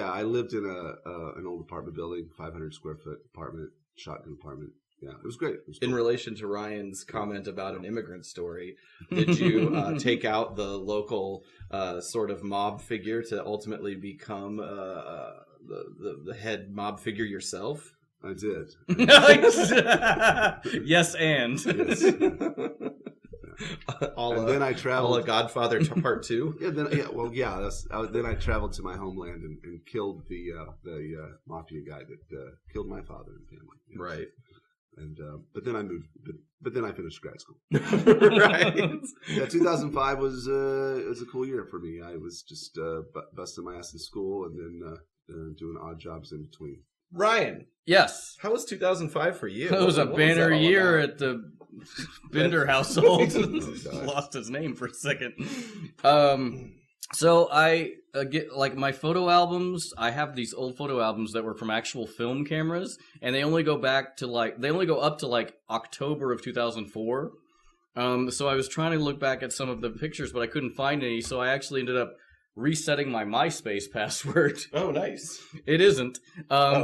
I lived in an old apartment building, 500 square foot apartment, shotgun apartment. Yeah, it was great. It was In cool. relation to Ryan's comment about an immigrant story, did you take out the local sort of mob figure to ultimately become the head mob figure yourself? I did. Yes, and Yes. And then I traveled. a Godfather Part 2? Then I traveled to my homeland and killed the mafia guy that killed my father and family. Yes. Right. And but then I moved. But then I finished grad school. Right. Yeah, 2005 was a cool year for me. I was just busting my ass in school and then doing odd jobs in between. Ryan, yes, how was 2005 for you? it was a What banner that all year about? at the Bender household. God. Lost his name for a second. So I get like my photo albums. I have these old photo albums that were from actual film cameras, and they only go up to like October of 2004. So I was trying to look back at some of the pictures, but I couldn't find any. So I actually ended up resetting my MySpace password. Oh, nice. It isn't,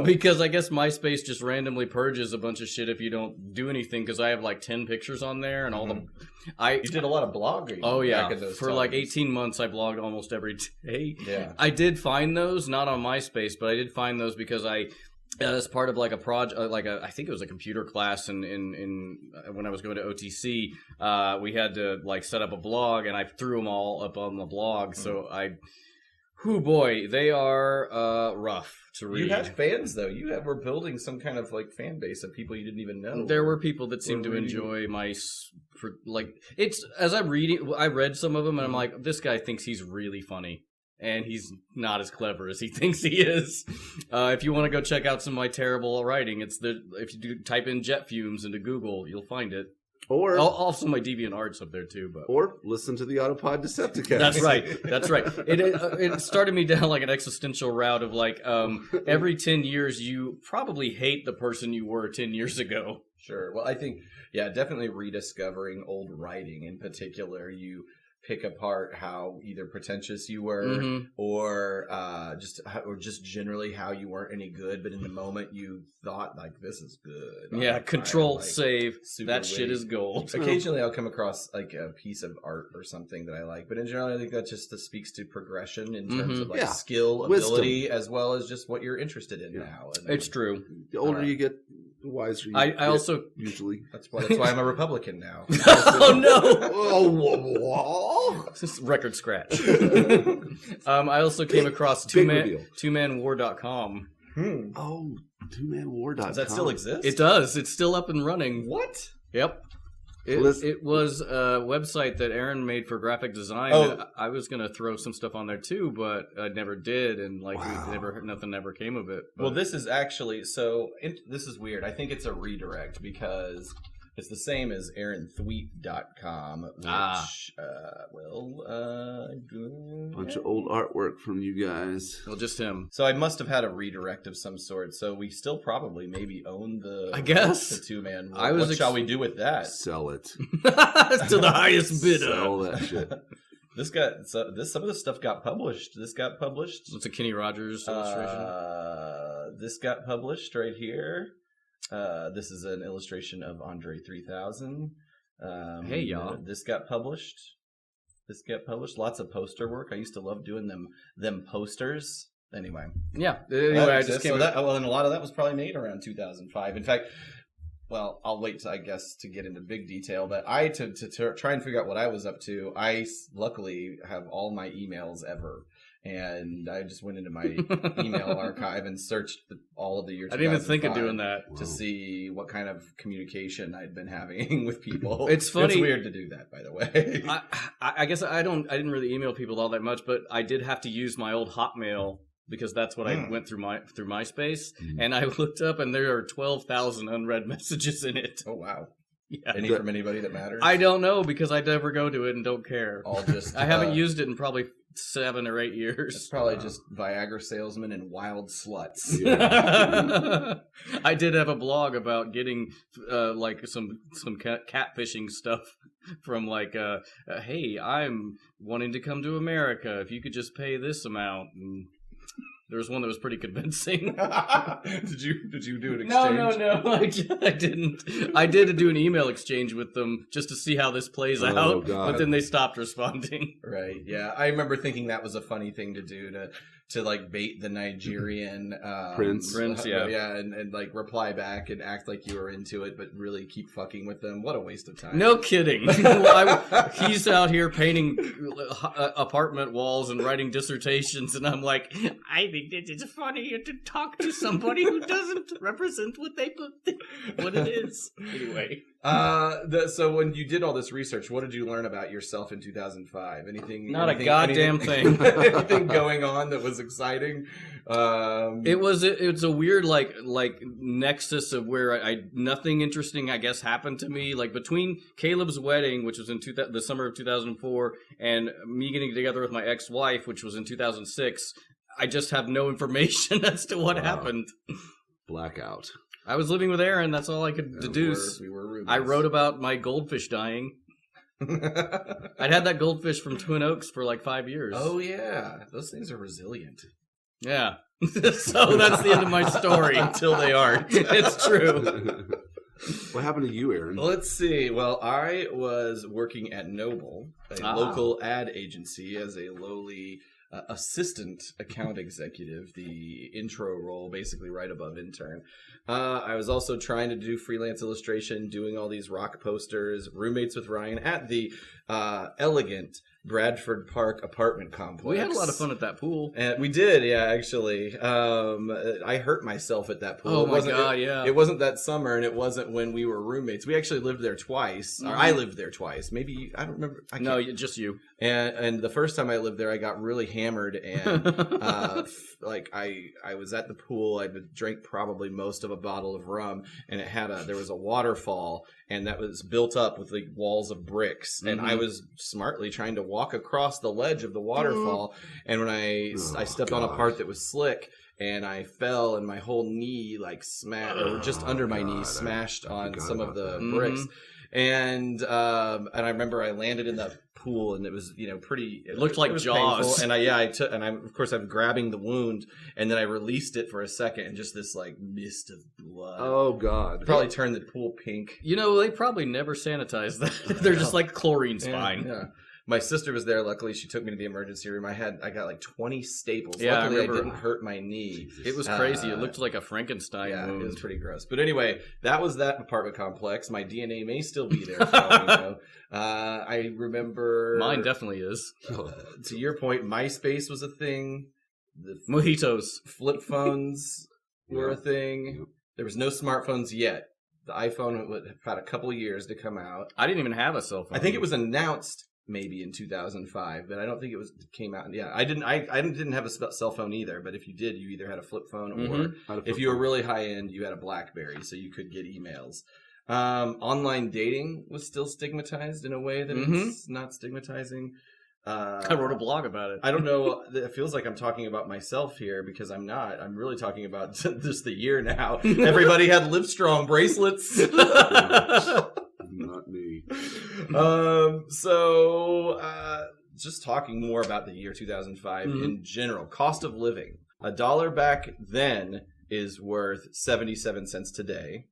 because I guess MySpace just randomly purges a bunch of shit if you don't do anything, because I have like 10 pictures on there and all the... You did a lot of blogging. Oh, yeah. Back in those For times. like 18 months, I blogged almost every day. Yeah. I did find those, not on MySpace, but I did find those because as part of like a project, I think it was a computer class in when I was going to OTC, we had to like set up a blog, and I threw them all up on the blog. So boy, they are rough to read. You had fans, though. Were building some kind of like fan base of people you didn't even know. There were people that seemed to enjoy it's as I'm reading. I read some of them, and I'm like, this guy thinks he's really funny. And he's not as clever as he thinks he is. If you want to go check out some of my terrible writing, if you type in jet fumes into Google, you'll find it. Or Also my DeviantArt's up there too. Or listen to the Autopod Decepticast. That's right. It started me down like an existential route of like every 10 years you probably hate the person you were 10 years ago. Sure. Well, I think, definitely rediscovering old writing in particular. You pick apart how either pretentious you were or just generally how you weren't any good, but in the moment you thought like, this is good. Yeah, control like, save. That shit is gold. Occasionally I'll come across like a piece of art or something that I like, but in general I think that just speaks to progression in terms of like skill, ability, as well as just what you're interested in now. And, it's true. The older you get, the wiser you I get, also usually. That's why I'm a Republican now. Oh no! Oh, This is record scratch. I also came across twomanwar.com. Oh, twomanwar.com. Does that still exist? It does. It's still up and running. What? Yep. It was a website that Aaron made for graphic design. Oh. I was gonna throw some stuff on there too, but I never did, and nothing ever came of it. But. Well, this is actually this is weird. I think it's a redirect because it's the same as aaronthweet.com, which bunch of old artwork from you guys. Well, just him. So I must have had a redirect of some sort. So we still probably maybe own the two-man. What shall we do with that? Sell it to the highest bidder. Sell that shit. Some of this stuff got published. This got published. It's a Kenny Rogers illustration. This got published right here. This is an illustration of Andre 3000. Hey, y'all. This got published. Lots of poster work. I used to love doing them posters. Anyway. Yeah. Anyway, I just came. and a lot of that was probably made around 2005. In fact, well, I'll wait, I guess, to get into big detail. But to try and figure out what I was up to, I luckily have all my emails ever. And I just went into my email archive and searched all of the year 2005. I didn't even think of doing that. To see what kind of communication I'd been having with people. It's funny. It's weird to do that, by the way. I guess I didn't really email people all that much, but I did have to use my old Hotmail because that's what I went through MySpace. And I looked up and there are 12,000 unread messages in it. Oh, wow. Yeah. Any from anybody that matters? I don't know because I never go to it and don't care. All just I haven't used it in probably 7 or 8 years. It's probably just Viagra salesmen and wild sluts. Yeah. I did have a blog about getting like some catfishing stuff from like hey, I'm wanting to come to America. If you could just pay this amount. And there was one that was pretty convincing. Did you do an exchange? No. I didn't. I did do an email exchange with them just to see how this plays out, God. but then they stopped responding. Right. Yeah, I remember thinking that was a funny thing to do to like bait the Nigerian Prince, yeah, and like reply back and act like you were into it, but really keep fucking with them. What a waste of time. No kidding. He's out here painting apartment walls and writing dissertations, and I'm like, I think it's funnier to talk to somebody who doesn't represent what it is. Anyway. So when you did all this research, what did you learn about yourself in 2005? Anything? Not a goddamn thing. Anything going on that was exciting? It was a weird like nexus of where I nothing interesting I guess happened to me, like between Caleb's wedding, which was in the summer of 2004, and me getting together with my ex-wife, which was in 2006. I just have no information as to what happened. Blackout. I was living with Aaron. That's all I could deduce. We were roommates. I wrote about my goldfish dying. I'd had that goldfish from Twin Oaks for like 5 years. Oh yeah, those things are resilient. Yeah. So that's the end of my story. Until they aren't. It's true. What happened to you, Aaron? Let's see. Well, I was working at Noble, a local ad agency, as a lowly assistant account executive, the intro role, basically right above intern. I was also trying to do freelance illustration, doing all these rock posters, roommates with Ryan at the elegant Bradford Park apartment complex. We had a lot of fun at that pool. And we did, yeah, actually. I hurt myself at that pool. Oh, my God, yeah. It wasn't that summer, and it wasn't when we were roommates. We actually lived there twice. Or I lived there twice. Maybe, I don't remember. No, just you. And the first time I lived there, I got really hammered, and I was at the pool. I drank probably most of a bottle of rum, and there was a waterfall, and that was built up with like walls of bricks, and I was smartly trying to walk across the ledge of the waterfall, and when I stepped on a part that was slick, and I fell, and my whole knee like smashed, or just under my knee smashed on some of the bricks. And I remember I landed in the pool, and it was pretty. It looked like Jaws. Painful. And of course I'm grabbing the wound, and then I released it for a second, and just this like mist of blood. Oh God! Probably turned the pool pink. They probably never sanitize that. They're just like chlorine's fine. Yeah. My sister was there. Luckily, she took me to the emergency room. I got like 20 staples. Yeah, Luckily, I remember, didn't hurt my knee. It was crazy. It looked like a Frankenstein wound. It was pretty gross. But anyway, that was that apartment complex. My DNA may still be there. For all we know. I remember... Mine definitely is. To your point, MySpace was a thing. The Mojitos. Flip phones were a thing. There was no smartphones yet. The iPhone had a couple of years to come out. I didn't even have a cell phone. I think it was announced maybe in 2005, but I don't think it came out. Yeah, I didn't have a cell phone either, but if you did, you either had a flip phone or if you were really high end, you had a BlackBerry, so you could get emails. Online dating was still stigmatized in a way that it's not stigmatizing. I wrote a blog about it. I don't know. It feels like I'm talking about myself here because I'm not. I'm really talking about just the year now. Everybody had Livestrong bracelets. Not me. Just talking more about the year 2005 in general. Cost of living. $1 back then is worth 77 cents today.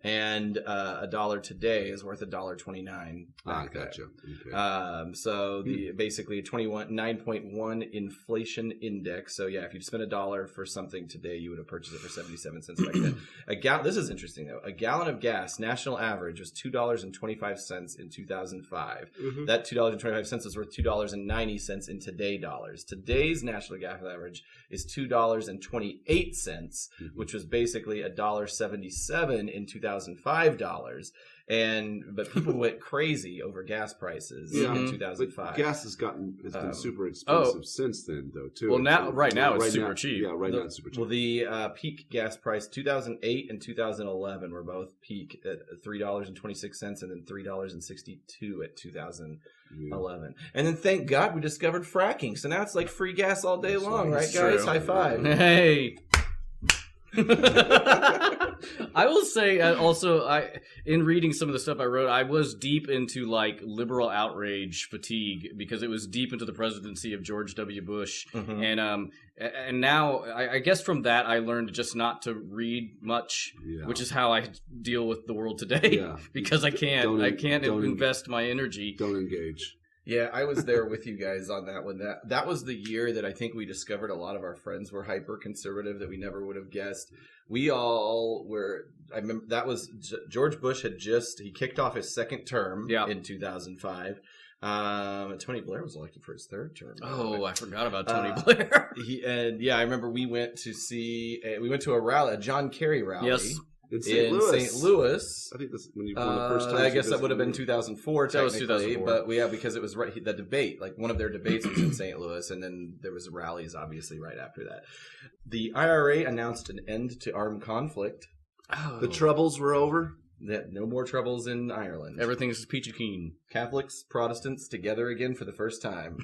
And $1 today is worth $1.29. Gotcha. Okay. So basically 9.1 inflation index. So yeah, if you spend $1 for something today, you would have purchased it for 77 cents back then. This is interesting though. A gallon of gas, national average, was $2.25 in 2005. That $2.25 is worth $2.90 in today dollars. Today's national gas average is $2.28, which was basically $1.77 in 2005 dollars. But people went crazy over gas prices in 2005. But gas has been super expensive since then, though. Too. Well, right now it's super cheap. Yeah, now it's super cheap. Well, the peak gas price 2008 and 2011 were both peak at $3.26 and then $3.62 at 2011. And then thank God we discovered fracking. So now it's like free gas all day long, right, guys? High five. Hey. I will say also, in reading some of the stuff I wrote, I was deep into like liberal outrage fatigue because it was deep into the presidency of George W. Bush, and now I guess from that I learned just not to read much, which is how I deal with the world today because I can't invest my energy. Don't engage. Yeah, I was there with you guys on that one. That was the year that I think we discovered a lot of our friends were hyper conservative that we never would have guessed. We all were. I remember that was George Bush he kicked off his second term in 2005. Tony Blair was elected for his third term. Oh, I forgot about Tony Blair. I remember we went to a rally, a John Kerry rally. Yes. In St. Louis. I think that's when you won the first time. I guess that would have been 2004 technically. That was 2004. But because it was the debate, like one of their debates was in St. Louis, and then there was rallies obviously right after that. The IRA announced an end to armed conflict. Oh. The troubles were over. No more troubles in Ireland. Everything's peachy keen. Catholics, Protestants together again for the first time.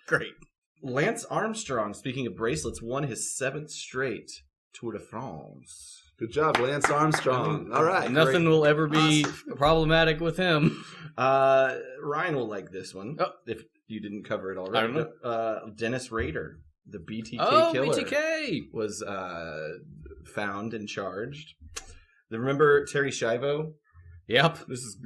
Great. Lance Armstrong, speaking of bracelets, won his 7th straight Tour de France. Good job, Lance Armstrong. All right. Nothing will ever be problematic with him. Ryan will like this one. Oh. If you didn't cover it already. I don't know. Dennis Rader, the BTK killer. BTK! Was found and charged. Remember Terry Schiavo? Yep. This is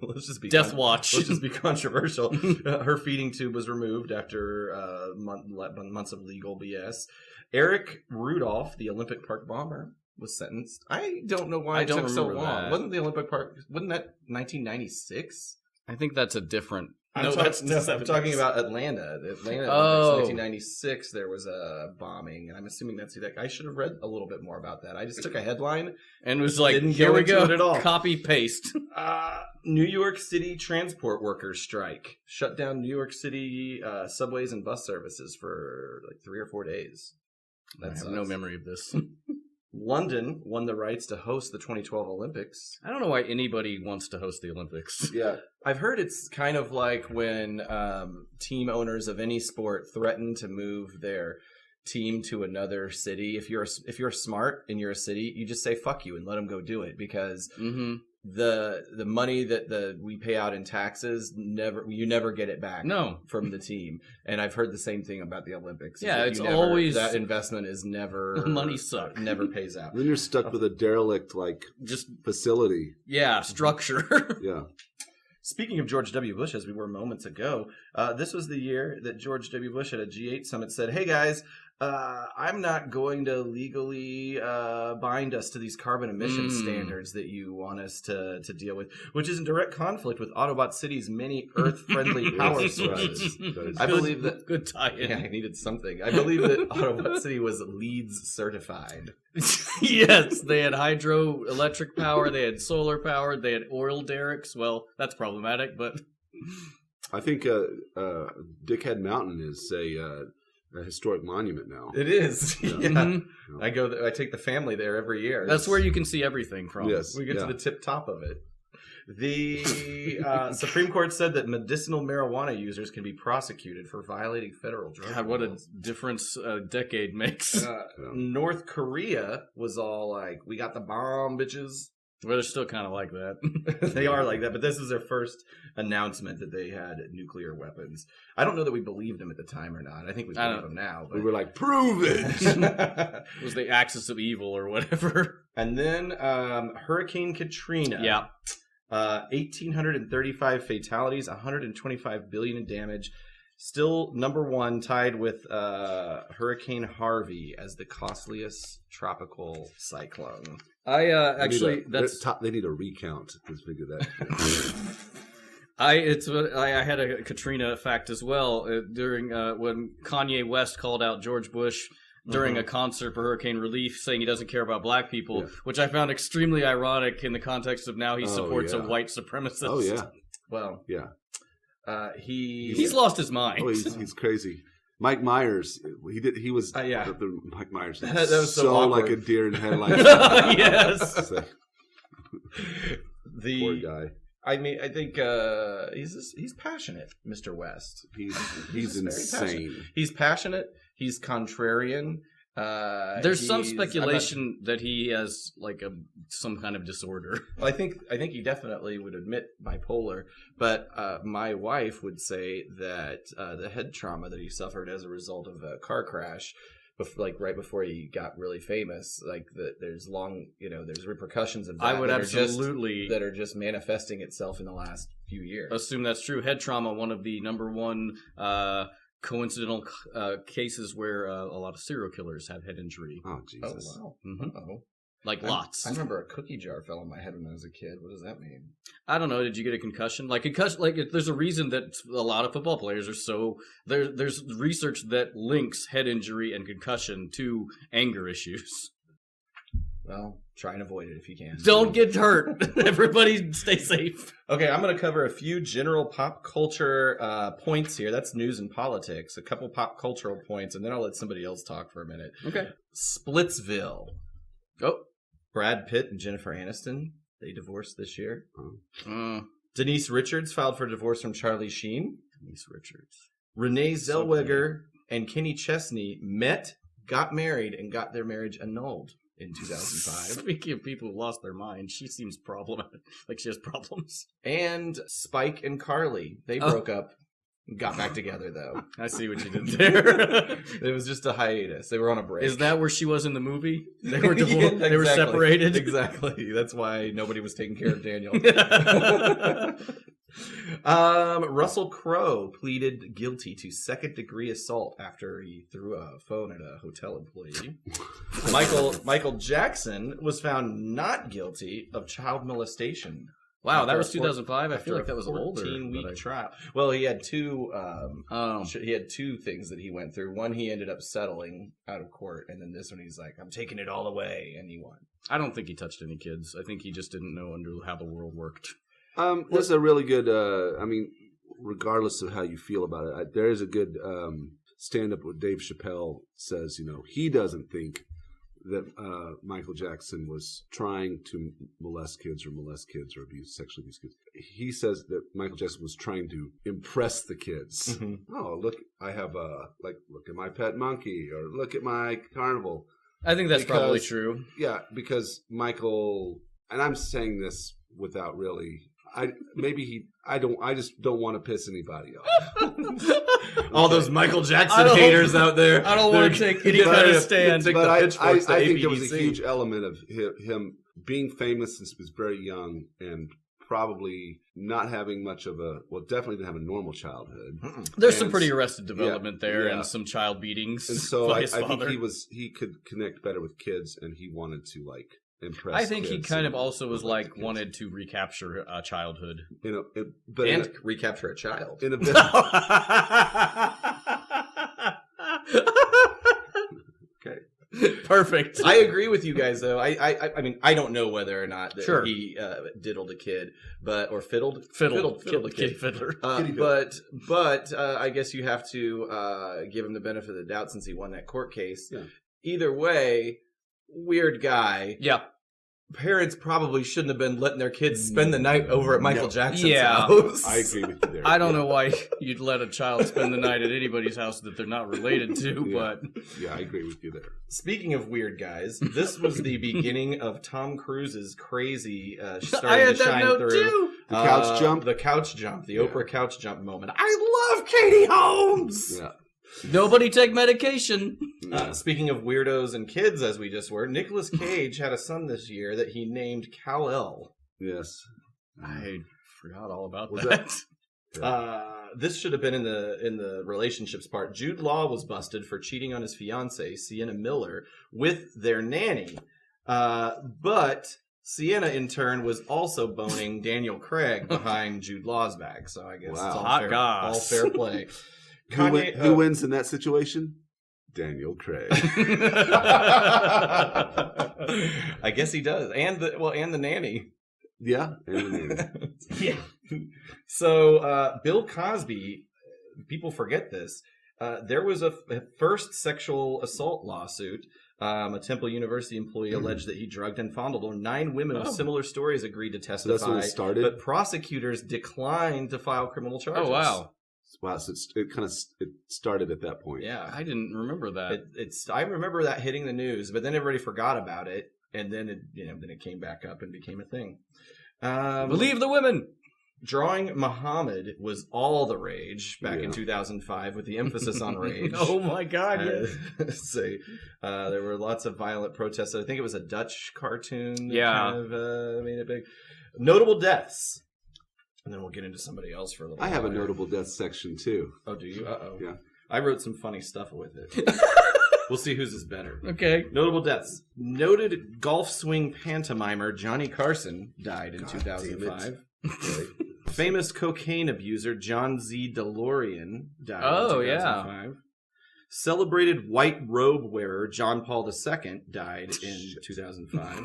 let's just be Death Watch. Let's just be controversial. Her feeding tube was removed after months of legal BS. Eric Rudolph, the Olympic Park bomber, was sentenced. I don't know why it took so long. That. Wasn't the Olympic Park? Wasn't that 1996? I think that's a different. I'm talking about Atlanta. The Atlanta Olympics, 1996. There was a bombing, and I'm assuming that's who that. I should have read a little bit more about that. I just took a headline and was like, didn't "Here go we into go." it at all. Copy paste. New York City transport workers strike. Shut down New York City subways and bus services for like 3 or 4 days. I have no memory of this. London won the rights to host the 2012 Olympics. I don't know why anybody wants to host the Olympics. Yeah. I've heard it's kind of like when team owners of any sport threaten to move their team to another city. If you're smart and you're a city, you just say fuck you and let them go do it, because the money that we pay out in taxes you never get it back. No. From the team. And I've heard the same thing about the Olympics. Yeah, it's always that investment is never money sucks. Never pays out. Then you're stuck with a derelict just facility. Yeah, structure. Yeah. Speaking of George W. Bush, as we were moments ago, this was the year that George W. Bush at a G8 summit said, "Hey guys, I'm not going to legally bind us to these carbon emission standards that you want us to deal with," which is in direct conflict with Autobot City's many Earth-friendly power sources. I believe that good tie-in. Yeah, I needed something. I believe that Autobot City was LEEDs certified. Yes, they had hydroelectric power, they had solar power, they had oil derricks. Well, that's problematic, but I think Dickhead Mountain is a historic monument now. It is. Yeah. Mm-hmm. I take the family there every year. That's where you can see everything from. Yes. We get to the tip top of it. The Supreme Court said that medicinal marijuana users can be prosecuted for violating federal drug God, what a laws. difference a decade makes. North Korea was all like, "We got the bomb, bitches." Well, they're still kind of like that. They are like that, but this is their first announcement that they had nuclear weapons. I don't know that we believed them at the time or not. I think we believe them now. But... We were like, prove it! It was the axis of evil or whatever. And then Hurricane Katrina. Yeah. 1,835 fatalities, 125 billion in damage. Still number one, tied with Hurricane Harvey as the costliest tropical cyclone. I they need a recount to figure that. I had a Katrina fact as well during when Kanye West called out George Bush during a concert for hurricane relief, saying he doesn't care about black people, which I found extremely ironic in the context of now he supports a white supremacist. Oh yeah. Well, yeah. He's lost his mind. Oh, he's crazy. Mike Myers, he was Mike Myers. That was so like a deer in headlights. Yes. Poor guy. I mean, I think he's passionate, Mr. West. He's insane. He's passionate. He's contrarian. There's some speculation that he has like some kind of disorder. Well, I think he definitely would admit bipolar, but my wife would say that the head trauma that he suffered as a result of a car crash, right before he got really famous, there's there's repercussions of that. I would absolutely that are just manifesting itself in the last few years. Assume that's true. Head trauma, one of the number one coincidental cases where a lot of serial killers have head injury. Oh, Jesus. Oh, wow. Mm-hmm. Uh-oh. Lots. I remember a cookie jar fell on my head when I was a kid. What does that mean? I don't know. Did you get a concussion? There's a reason that a lot of football players are so... There's research that links head injury and concussion to anger issues. Well, try and avoid it if you can. Don't get hurt. Everybody stay safe. Okay, I'm going to cover a few general pop culture points here. That's news and politics. A couple pop cultural points, and then I'll let somebody else talk for a minute. Okay. Splitsville. Oh. Brad Pitt and Jennifer Aniston, they divorced this year. Denise Richards filed for divorce from Charlie Sheen. Denise Richards. Renee Zellweger and Kenny Chesney met, got married and got their marriage annulled in 2005. Speaking of people who lost their mind, she seems problematic. Like she has problems. And Spike and Carly, they broke up. Got back together, though. I see what you did there. It was just a hiatus. They were on a break. Is that where she was in the movie? They were divorced. They were separated. Exactly. That's why nobody was taking care of Daniel. Russell Crowe pleaded guilty to second-degree assault after he threw a phone at a hotel employee. Michael Jackson was found not guilty of child molestation. Wow, that was 2005. I feel like that was older. 14-week trial. Well, he had two. He had two things that he went through. One, he ended up settling out of court, and then this one, he's like, "I'm taking it all away," and he won. I don't think he touched any kids. I think he just didn't know how the world worked. This is a really good. I mean, regardless of how you feel about it, there is a good stand-up where Dave Chappelle says, he doesn't think that Michael Jackson was trying to molest kids or sexually abuse kids. He says that Michael Jackson was trying to impress the kids. Mm-hmm. Oh, look, I have look at my pet monkey, or look at my carnival. I think that's probably true. Yeah, because Michael, and I'm saying this without really, I just don't want to piss anybody off. All those Michael Jackson haters out there. I don't want to take any kind of stand. But I think there was a huge element of him being famous since he was very young and probably not having much of definitely didn't have a normal childhood. There's some pretty arrested development there and some child beatings. And so I think he could connect better with kids, and he wanted to impress. I think he kind of also was wanted to recapture childhood. Recapture a child. In a bit. Okay. Perfect. I agree with you guys, though. I mean, I don't know whether or not that he diddled a kid, fiddled a kid. Fiddler. But I guess you have to give him the benefit of the doubt since he won that court case. Yeah. Either way, weird guy. Yeah. Parents probably shouldn't have been letting their kids spend the night over at Michael Jackson's house. I agree with you there. I don't know why you'd let a child spend the night at anybody's house that they're not related to, but... Yeah, I agree with you there. Speaking of weird guys, this was the beginning of Tom Cruise's crazy starting to shine through. Too. The couch jump? The couch jump. The Oprah couch jump moment. I love Katie Holmes! Yeah. Nobody take medication. Speaking of weirdos and kids, as we just were, Nicolas Cage had a son this year that he named Kal-El. Yes. I forgot all about that. This should have been in the relationships part. Jude Law was busted for cheating on his fiancée, Sienna Miller, with their nanny. But Sienna, in turn, was also boning Daniel Craig behind Jude Law's back. So I guess it's all fair play. Who wins in that situation? Daniel Craig. I guess he does, and the nanny. Yeah, and the nanny. Yeah. So Bill Cosby, people forget this. There was a first sexual assault lawsuit. A Temple University employee alleged that he drugged and fondled 9 women with similar stories agreed to testify. So that's when it started? But prosecutors declined to file criminal charges. Oh, wow. Wow, so it started at that point. Yeah, I didn't remember that. I remember that hitting the news, but then everybody forgot about it, and then it came back up and became a thing. Believe the women. Drawing Muhammad was all the rage back in 2005, with the emphasis on rage. Oh my God! There were lots of violent protests. I think it was a Dutch cartoon. Yeah, kind of made it big. Notable deaths. And then we'll get into somebody else for a little while. I have a notable death section, too. Oh, do you? Uh-oh. Yeah. I wrote some funny stuff with it. We'll see whose is better. Okay. Notable deaths. Noted golf swing pantomimer Johnny Carson died in 2005. Okay. Famous cocaine abuser John Z. DeLorean died in 2005. Yeah. Celebrated white robe wearer John Paul II died in 2005.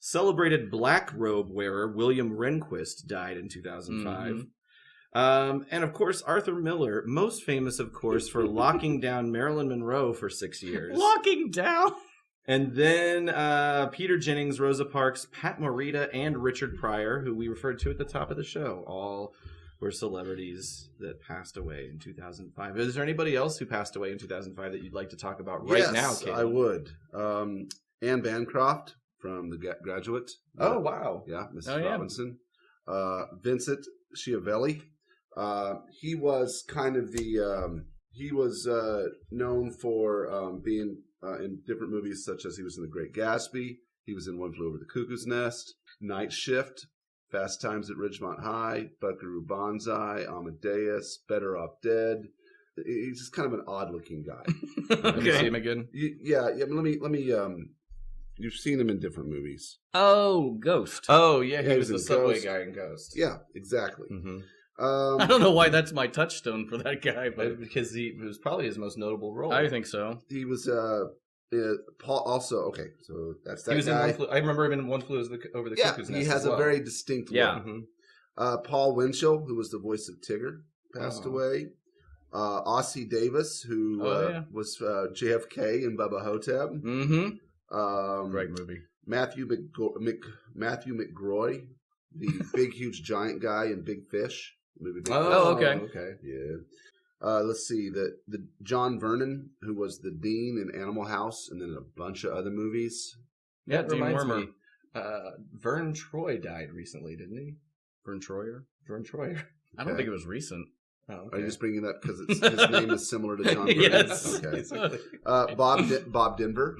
Celebrated black robe wearer William Rehnquist died in 2005. Mm-hmm. And, of course, Arthur Miller, most famous, of course, for locking down Marilyn Monroe for 6 years. Locking down? And then Peter Jennings, Rosa Parks, Pat Morita, and Richard Pryor, who we referred to at the top of the show, all were celebrities that passed away in 2005. Is there anybody else who passed away in 2005 that you'd like to talk about right now, Kate? I would. Anne Bancroft from The Graduate. Oh, wow. Yeah, Mrs. Robinson. Vincent Schiavelli. He was kind of he was known for being in different movies, such as he was in The Great Gatsby. He was in One Flew Over the Cuckoo's Nest, Night Shift, Fast Times at Ridgemont High, Buckaroo Banzai, Amadeus, Better Off Dead. He's just kind of an odd-looking guy. Can you see him again? Yeah. Let me. You've seen him in different movies. Oh, Ghost. Oh, yeah, he was in the subway Ghost. guy in Ghost. Yeah, exactly. Mm-hmm. I don't know why that's my touchstone for that guy, but Because it was probably his most notable role. I think so. He was Paul. Also, okay, so that's that He was guy. in One Flew. I remember him in One Flew Over the Cuckoo's Nest. He has as well. a very distinct look. Yeah. Mhm. Paul Winchell, who was the voice of Tigger, passed away. Ossie Davis, who was JFK in Bubba Hotep. Mm-hmm. Great movie. Matthew McGroy, the big, huge, giant guy in Big Fish. Movie Big Fish. okay. Okay. Yeah. Let's see. The John Vernon, who was the dean in Animal House, and then a bunch of other movies. Yeah, That Dean reminds Wormer. me. Vern Troy died recently, didn't he? Vern Troyer? Vern Troyer. I don't think it was recent. Oh, Are okay. you just bringing that because his name is similar to John Vernon? Yes. Okay. Bob Denver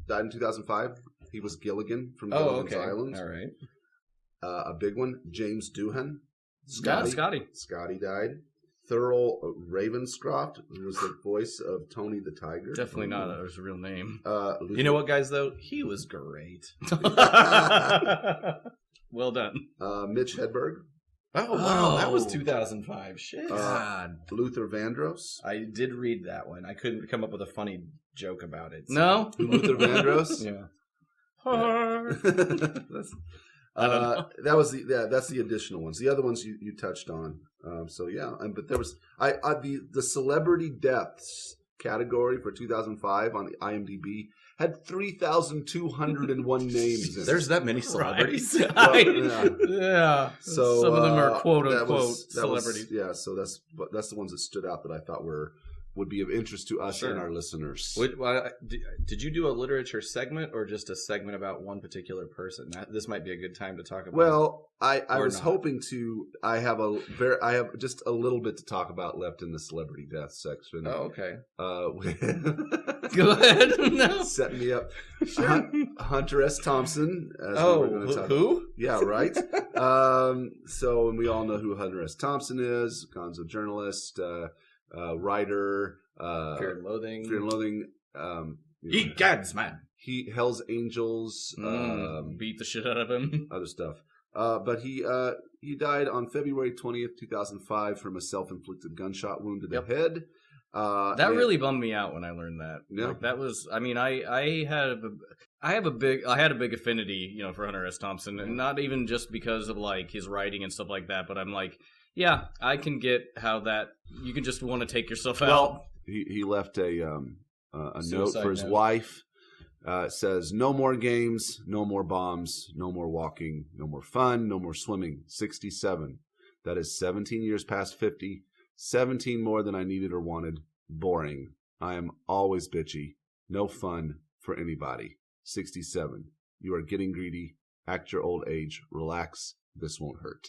died in 2005. He was Gilligan from Gilligan's Island. All right. A big one, James Doohan. Scotty. Scotty died. Thurl Ravenscroft, who was the voice of Tony the Tiger. Definitely not his real name. You know what, guys, though? He was great. Well done. Mitch Hedberg. Oh, wow. That was 2005. Shit. God. Luther Vandross. I did read that one. I couldn't come up with a funny joke about it. No? Luther Vandross. Yeah. That's, that's the additional ones. The other ones you touched on. But there was the celebrity deaths category for 2005 on the IMDb had 3,201 names in it. There's that many celebrities. Yeah. So some of them are quote that unquote was- celebrities. So that's the ones that stood out that I thought would be of interest to us and our listeners. Did you do a literature segment or just a segment about one particular person? This might be a good time to talk about. Well, I was not. hoping to. I have just a little bit to talk about left in the celebrity death section. Oh, okay. Go ahead. No. Set me up. Hunter S. Thompson. Who? Yeah, right. So, and we all know who Hunter S. Thompson is. Gonzo journalist, writer. Fear and Loathing. Fear and Loathing. Eat gads, man. Hell's Angels. Beat the shit out of him. Other stuff. But he died on February 20th, 2005 from a self-inflicted gunshot wound to the head. That really bummed me out when I learned that. Yeah. Like, that was, I mean, I had a big affinity, for Hunter S. Thompson, and not even just because of like his writing and stuff like that, but I'm like, yeah, I can get how that you can just want to take yourself out. Well, he left a note for his wife. It says, "No more games, no more bombs, no more walking, no more fun, no more swimming. 67. That is 17 years past 50. 17 more than I needed or wanted. Boring. I am always bitchy. No fun for anybody. 67. You are getting greedy. Act your old age. Relax. This won't hurt."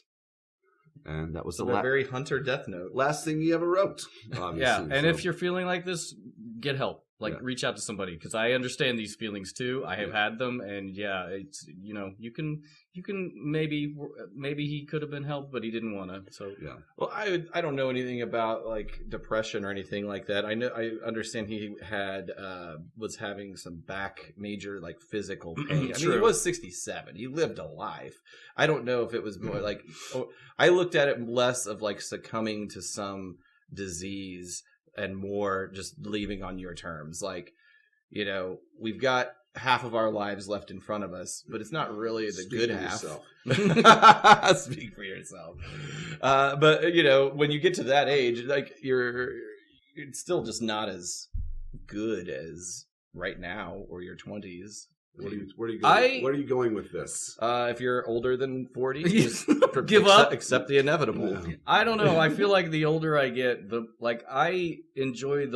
And that was the very Hunter death note. last thing he ever wrote. Obviously. Yeah, and if you're feeling like this, get help. Reach out to somebody, because I understand these feelings too. I have had them, and it's you can maybe he could have been helped, but he didn't want to. So yeah. Well, I don't know anything about like depression or anything like that. I understand he had was having some major like physical pain. I mean, he was 67. He lived a life. I don't know if it was more like I looked at it less of like succumbing to some disease and more just leaving on your terms. Like, we've got half of our lives left in front of us, but it's not really the good half. Speak for yourself. But when you get to that age, like it's still just not as good as right now or your 20s. Where are you going with this? If you're older than 40, Give up. Accept the inevitable. Yeah. I don't know. I feel like the older I get, I enjoy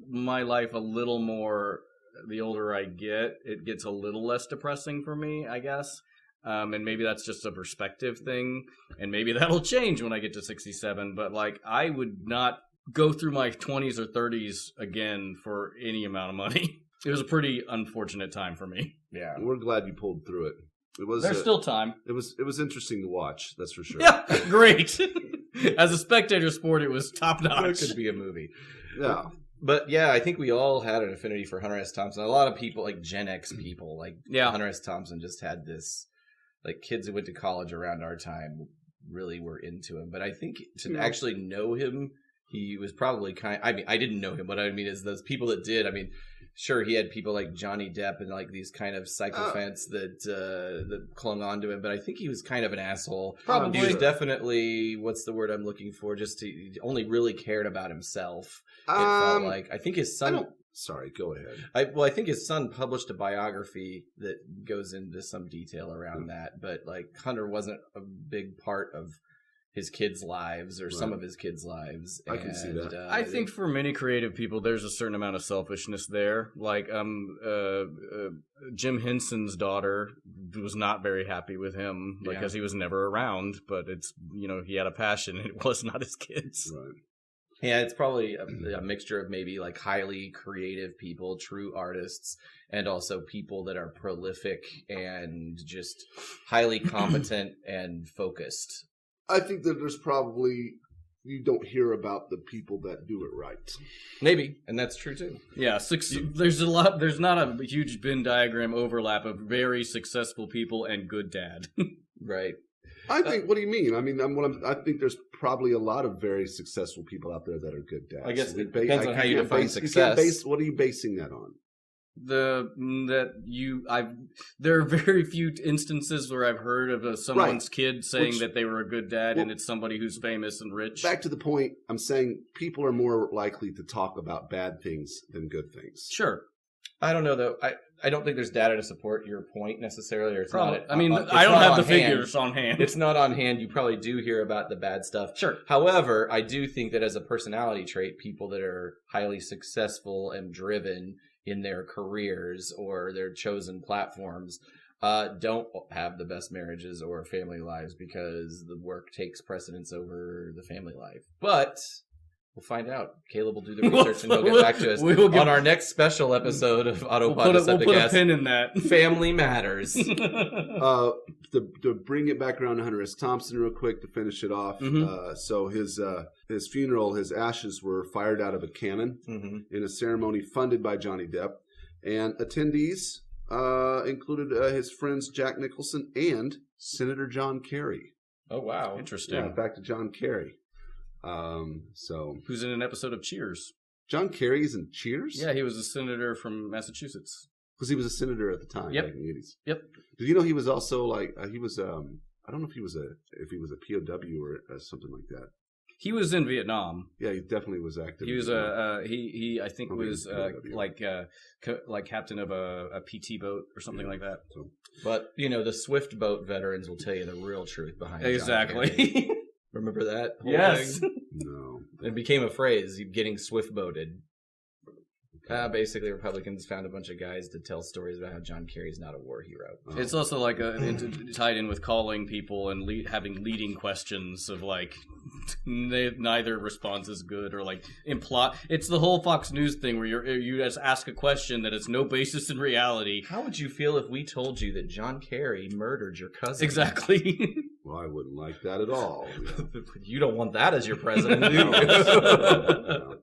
my life a little more. The older I get, it gets a little less depressing for me, I guess. And maybe that's just a perspective thing, and maybe that'll change when I get to 67. But like, I would not go through my 20s or 30s again for any amount of money. It was a pretty unfortunate time for me. Yeah, we're glad you pulled through it. It was. There's still time. It was interesting to watch. That's for sure. Yeah, great. As a spectator sport, it was top notch. It could be a movie. Yeah. But yeah, I think we all had an affinity for Hunter S. Thompson. A lot of people, like Gen X people, like Hunter S. Thompson just had this, like kids who went to college around our time really were into him. But I think to actually know him, he was probably I didn't know him, but I mean, is those people that did, I mean, sure, he had people like Johnny Depp and like these kind of sycophants that clung on to him, but I think he was kind of an asshole. Probably. He was definitely, what's the word I'm looking for? He only really cared about himself. It felt like. I think his son... Sorry, go ahead. I think his son published a biography that goes into some detail around that, but like Hunter wasn't a big part of his kids' lives or some of his kids' lives. I can see that. I think for many creative people, there's a certain amount of selfishness there. Like, Jim Henson's daughter was not very happy with him because he was never around, but it's, he had a passion and it was not his kids. Right. Yeah, it's probably a mixture of maybe like highly creative people, true artists, and also people that are prolific and just highly competent and focused. I think that there's probably, you don't hear about the people that do it right. Maybe, and that's true too. Yeah, there's not a huge Venn diagram overlap of very successful people and good dad. Right. I think, what do you mean? I mean, I think there's probably a lot of very successful people out there that are good dads. I guess it depends on how you define success. What are you basing that on? There are very few instances where I've heard of someone's kid saying that they were a good dad, and it's somebody who's famous and rich. Back to the point, I'm saying people are more likely to talk about bad things than good things. Sure. I don't know though. I don't think there's data to support your point necessarily. Or it's probably. Not. I mean, I don't have the figures on hand. It's not on hand. You probably do hear about the bad stuff. Sure. However, I do think that as a personality trait, people that are highly successful and driven in their careers or their chosen platforms don't have the best marriages or family lives because the work takes precedence over the family life. But we'll find out. Caleb will do the research and he'll get back to us on our next special episode of Autopod. We'll put a pin in that. Family Matters. To bring it back around to Hunter S. Thompson real quick to finish it off. So his funeral, his ashes were fired out of a cannon in a ceremony funded by Johnny Depp. And attendees included his friends Jack Nicholson and Senator John Kerry. Oh, wow. Interesting. Yeah, back to John Kerry. Who's in an episode of Cheers? John Kerry's in Cheers? Yeah, he was a senator from Massachusetts. Because he was a senator at the time, yep. back in the 80s. Yep. Did you know he was also like he was I don't know if he was a POW or something like that. He was in Vietnam. Yeah, he definitely was active. He was he I think was like captain of a PT boat or something like that. So. But the Swift boat veterans will tell you the real truth behind it. Exactly. Remember that whole yes. thing? No. It became a phrase, getting Swift boated. Basically, Republicans found a bunch of guys to tell stories about how John Kerry's not a war hero. Oh. It's also like tied in with calling people and having leading questions of like neither response is good or like imply. It's the whole Fox News thing where you just ask a question that has no basis in reality. How would you feel if we told you that John Kerry murdered your cousin? Exactly. Well, I wouldn't like that at all. You don't want that as your president, do you? No.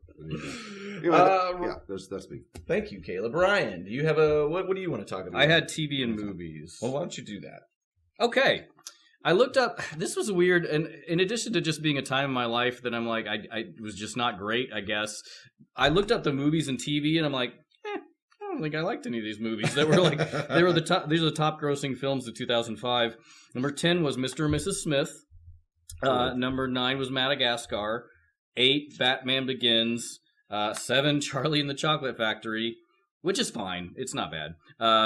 Anyway, that's me. Thank you, Caleb. Ryan, do you have what do you want to talk about? I had TV and movies. Well, why don't you do that? Okay. I looked up, this was weird, and in addition to just being a time in my life that I'm like, I was just not great, I guess, I looked up the movies and TV, and I'm like, I don't think I liked any of these movies. That were like, these are the top grossing films of 2005. Number 10 was Mr. and Mrs. Smith. Number 9 was Madagascar. 8, Batman Begins. 7, Charlie and the Chocolate Factory. which is fine. It's not bad.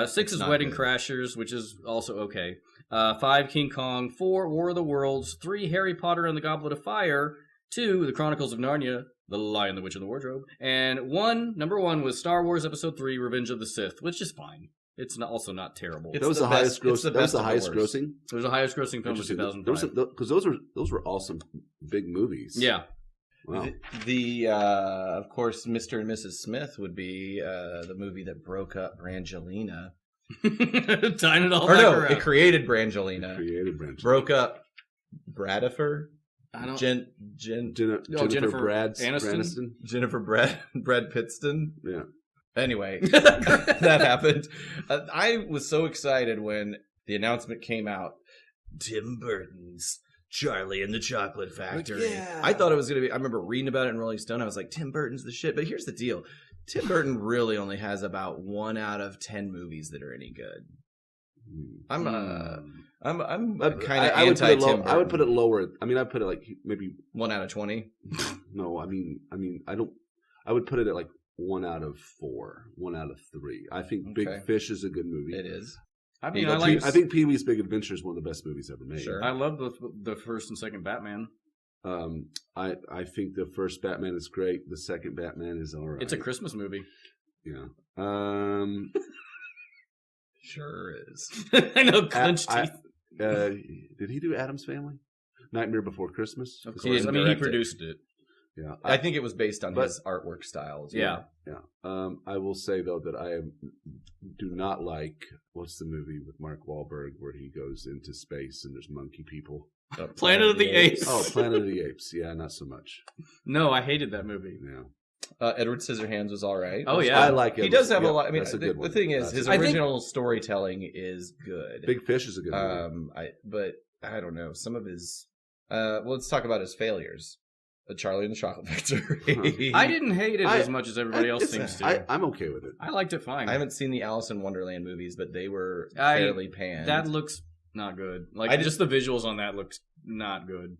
6 is Wedding Crashers, which is also okay. 5, King Kong. 4, War of the Worlds. 3, Harry Potter and the Goblet of Fire. 2, The Chronicles of Narnia, The Lion, the Witch, and the Wardrobe. And number 1 was Star Wars Episode 3, Revenge of the Sith, which is fine. It's also not terrible. That was the highest grossing. That was the highest grossing. It was the highest grossing film of 2005. Because those were all some big movies. Yeah. Wow. Of course, Mr. and Mrs. Smith would be the movie that broke up Brangelina. Tying it all or back no, around. it created Brangelina. Broke up Bradifer. Jennifer Aniston? Jennifer Brad Pittston. Yeah. Anyway, that happened. I was so excited when the announcement came out. Tim Burton's Charlie and the Chocolate Factory. Yeah. I thought it was going to be, I remember reading about it in Rolling Stone. I was like, Tim Burton's the shit. But here's the deal. Tim Burton really only has about 1 out of 10 movies that are any good. I'm kind of anti Tim Burton. I would put it lower. I mean, I'd put it like maybe 1 out of 20. No, I mean, I would put it at like 1 out of 4, 1 out of 3. I think Big Fish is a good movie. It is. I mean, I think Pee-wee's Big Adventure is one of the best movies ever made. Sure. I love the first and second Batman. I think the first Batman is great. The second Batman is all right. It's a Christmas movie. Yeah. Sure is. I know, clenched teeth. Did he do Addams Family? Nightmare Before Christmas? Of course. He produced it. Yeah, I think it was based on his artwork styles. Yeah. I will say though that I do not like what's the movie with Mark Wahlberg where he goes into space and there's monkey people. Planet of the Apes. Oh, Planet of the Apes. Yeah, not so much. No, I hated that movie. Yeah. Edward Scissorhands was all right. Oh yeah, I like it. He does have a lot. I mean, the thing is, his original storytelling is good. Big Fish is a good movie. But I don't know some of his. Well, let's talk about his failures. Charlie and the Chocolate Factory. I didn't hate it as much as everybody else seems to. I'm okay with it. I liked it fine. I haven't seen the Alice in Wonderland movies, but they were fairly panned. That looks not good. Like just the visuals on that looks not good.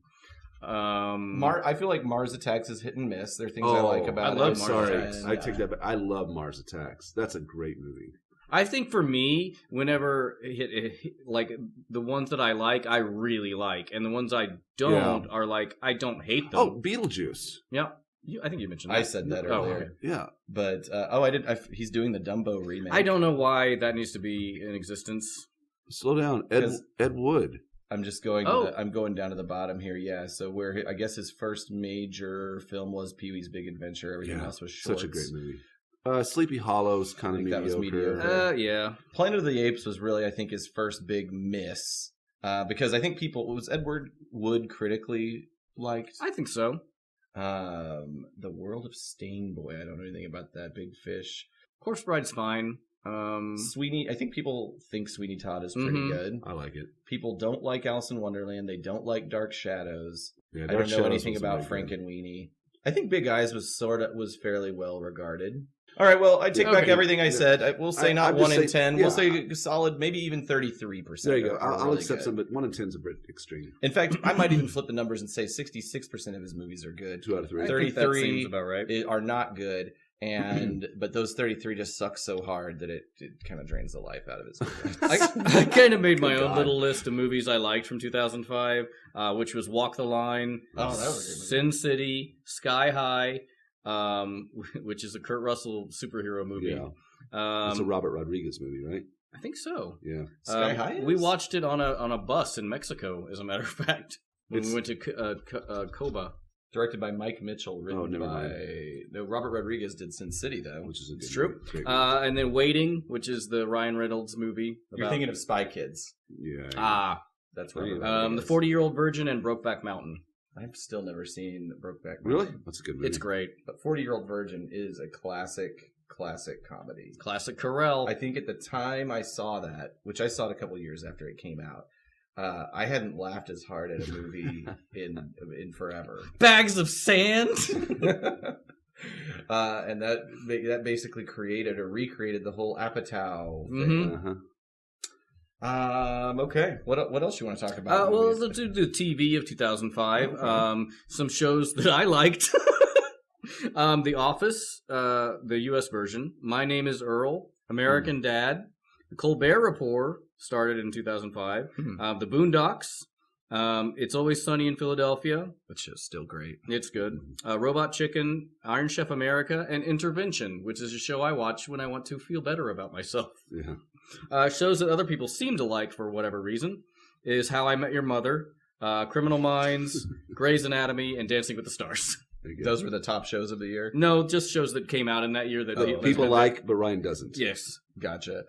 I feel like Mars Attacks is hit and miss. There are things I like about it. I'm sorry. I take that back. I love Mars Attacks. That's a great movie. I think for me, whenever like the ones that I like, I really like, and the ones I don't are like I don't hate them. Oh, Beetlejuice. Yeah, I think you mentioned that. I said that earlier. Okay. Yeah, but he's doing the Dumbo remake. I don't know why that needs to be in existence. Slow down, Ed Wood. I'm just going. I'm going down to the bottom here. Yeah, so where I guess his first major film was Pee-wee's Big Adventure. Everything else was shorts. Such a great movie. Sleepy Hollow's kind of mediocre. That was mediocre. Yeah. Planet of the Apes was really, I think, his first big miss. Because I think was Edward Wood critically liked? I think so. The World of Stainboy. I don't know anything about that. Big Fish. Corpse Bride's fine. Sweeney. I think people think Sweeney Todd is pretty good. I like it. People don't like Alice in Wonderland. They don't like Dark Shadows. Yeah, I don't know anything about Frank and Weenie. I think Big Eyes was fairly well regarded. All right, well, I take back everything I said. We'll say not 1 in 10. We'll say solid, maybe even 33%. There you go. I'll accept some, but 1 in 10 is a bit extreme. In fact, I might even flip the numbers and say 66% of his movies are good. 2 out of 3. 33 seems about right. Are not good. But those 33 just suck so hard that it kind of drains the life out of his movies. I kind of made my own little list of movies I liked from 2005, which was Walk the Line, that was a great movie. Sin City, Sky High, which is a Kurt Russell superhero movie. Yeah. It's a Robert Rodriguez movie, right? I think so. Yeah. Sky High. We watched it on a bus in Mexico, as a matter of fact, when we went to Coba. Directed by Mike Mitchell, written by Robert Rodriguez did Sin City though, which is a good it's true. Movie. And then Waiting, which is the Ryan Reynolds movie. You're thinking of Spy Kids. Yeah. That's right. The 40-Year-Old Virgin and Brokeback Mountain. I've still never seen Brokeback Mountain. Really? That's a good movie. It's great. But 40-Year-Old Virgin is a classic comedy. Classic Carell. I think at the time I saw that, which I saw it a couple years after it came out, I hadn't laughed as hard at a movie in forever. Bags of Sand. And that basically created or recreated the whole Apatow thing. Okay. What else you want to talk about? Well, let's do the TV of 2005. Some shows that I liked. The Office, the U.S. version. My Name is Earl. American Dad. The Colbert Report started in 2005. The Boondocks. It's Always Sunny in Philadelphia. Which is still great. It's good. Robot Chicken, Iron Chef America, and Intervention, which is a show I watch when I want to feel better about myself. Yeah. Shows that other people seem to like for whatever reason is How I Met Your Mother, Criminal Minds, Grey's Anatomy, and Dancing with the Stars. Those were the top shows of the year? No, just shows that came out in that year that people like, but Ryan doesn't. Yes. Gotcha.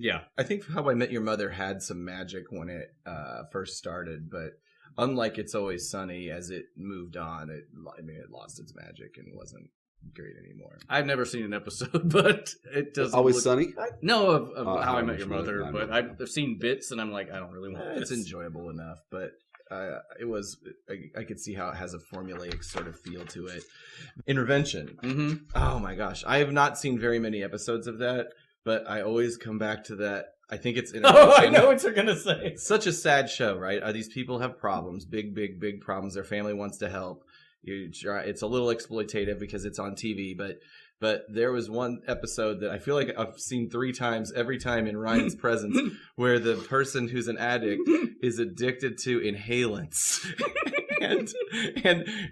Yeah. I think How I Met Your Mother had some magic when it first started, but unlike It's Always Sunny, as it moved on, it lost its magic and wasn't great anymore. I've never seen an episode, but it doesn't. Always Sunny? No, of How I Met Your Mother, but I've seen bits, and I'm like, I don't really want this. It's enjoyable enough, but it was. I could see how it has a formulaic sort of feel to it. Intervention. Mm-hmm. Oh my gosh, I have not seen very many episodes of that, but I always come back to that. I think it's Oh, I know what you're gonna say. It's such a sad show, right? These people have problems, big problems. Their family wants to help. It's a little exploitative because it's on TV, but there was one episode that I feel like I've seen 3 times, every time in Ryan's presence, where the person who's an addict is addicted to inhalants. and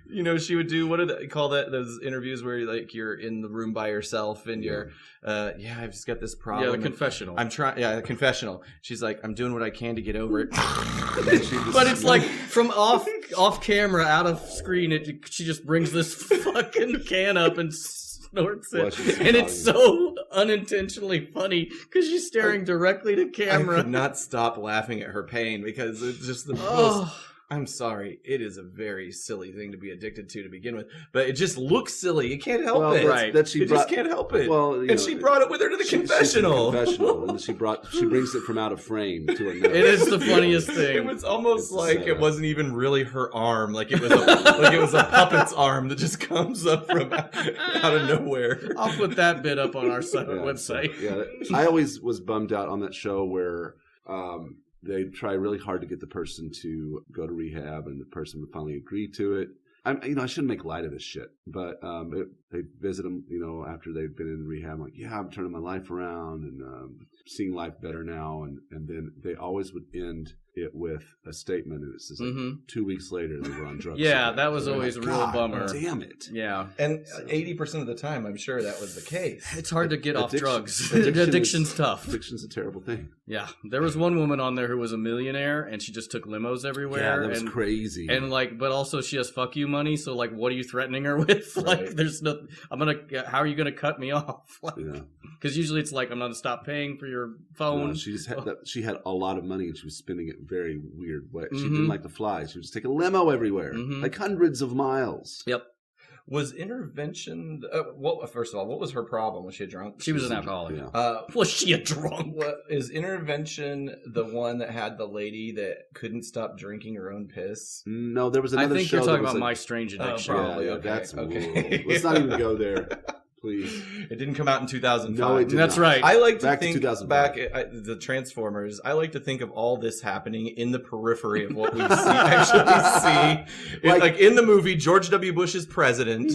you know, she would do, what do they call that, those interviews where like you're in the room by yourself and you're I've just got this problem. Yeah, the confessional. I'm trying the confessional. She's like, I'm doing what I can to get over it. But it's like from off camera, out of screen, she just brings this fucking can up and snorts it. And it's so unintentionally funny because she's staring directly to camera. I could not stop laughing at her pain because it's just the most... I'm sorry. It is a very silly thing to be addicted to begin with, but it just looks silly. You can't help it. Right. Just can't help it. Well, and she brought it with her to the confessional. And she brings it from out of frame to her nose. It is the funniest thing. It was almost like it wasn't even really her arm. Like it was a puppet's arm that just comes up from out of nowhere. I'll put that bit up on our website. Yeah, I always was bummed out on that show where they try really hard to get the person to go to rehab, and the person would finally agree to it. I shouldn't make light of this shit, but they visit them, after they've been in rehab. Like, yeah, I'm turning my life around and seeing life better now, and then they always would end it with a statement, and it says like 2 weeks later they were on drugs. Yeah, that was always a real bummer. Damn it. Yeah, and 80% of the time, I'm sure that was the case. It's hard to get off drugs. Addiction's tough. Addiction's a terrible thing. Yeah, there was one woman on there who was a millionaire, and she just took limos everywhere. Yeah, that was crazy. And but also she has fuck you money. So what are you threatening her with? Like, there's no. How are you gonna cut me off? Because usually it's like, I'm gonna stop paying for your phone. No, she just had she had a lot of money, and she was spending it very weird way. She didn't like to fly. She would just take a limo everywhere, like hundreds of miles. Yep. Was Intervention... first of all, what was her problem? Was she a drunk? She was an alcoholic. Yeah. Was she a drunk? Is Intervention the one that had the lady that couldn't stop drinking her own piss? No, there was another show. I think you're talking about My Strange Addiction. Probably. Yeah, that's okay. Let's not even go there. Please. It didn't come out in 2005. No, it did That's not. right. I like to back think to 2005. back at the Transformers. I like to think of all this happening in the periphery of what we actually see. Like in the movie, George W. Bush is president.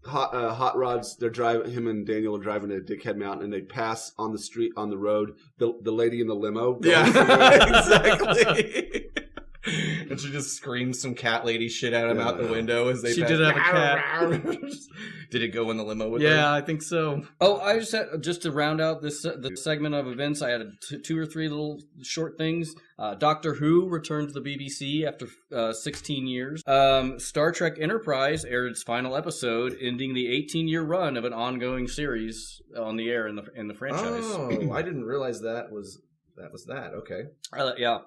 Hot Rods. They're driving. Him and Daniel are driving to Dickhead Mountain, and they pass on the street on the road. The lady in the limo. Yeah, exactly. And she just screams some cat lady shit at him out the window as they She pass. did have a cat. Did it go in the limo with her? Yeah, I think so. Oh, I just to round out the segment of events, I had 2 or 3 little short things. Doctor Who returned to the BBC after 16 years. Star Trek Enterprise aired its final episode, ending the 18-year run of an ongoing series on the air in the franchise. Oh, I didn't realize that was that. Okay. Yeah.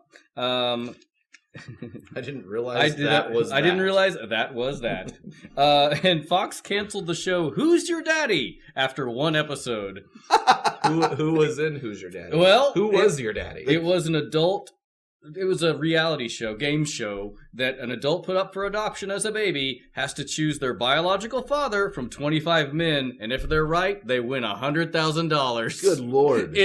I didn't realize that was that. And Fox canceled the show Who's Your Daddy after 1 episode. Who was in Who's Your Daddy? Well, who was your daddy? It was an adult. It was a reality show, game show, that an adult put up for adoption as a baby has to choose their biological father from 25 men, and if they're right, they win $100,000. Good Lord.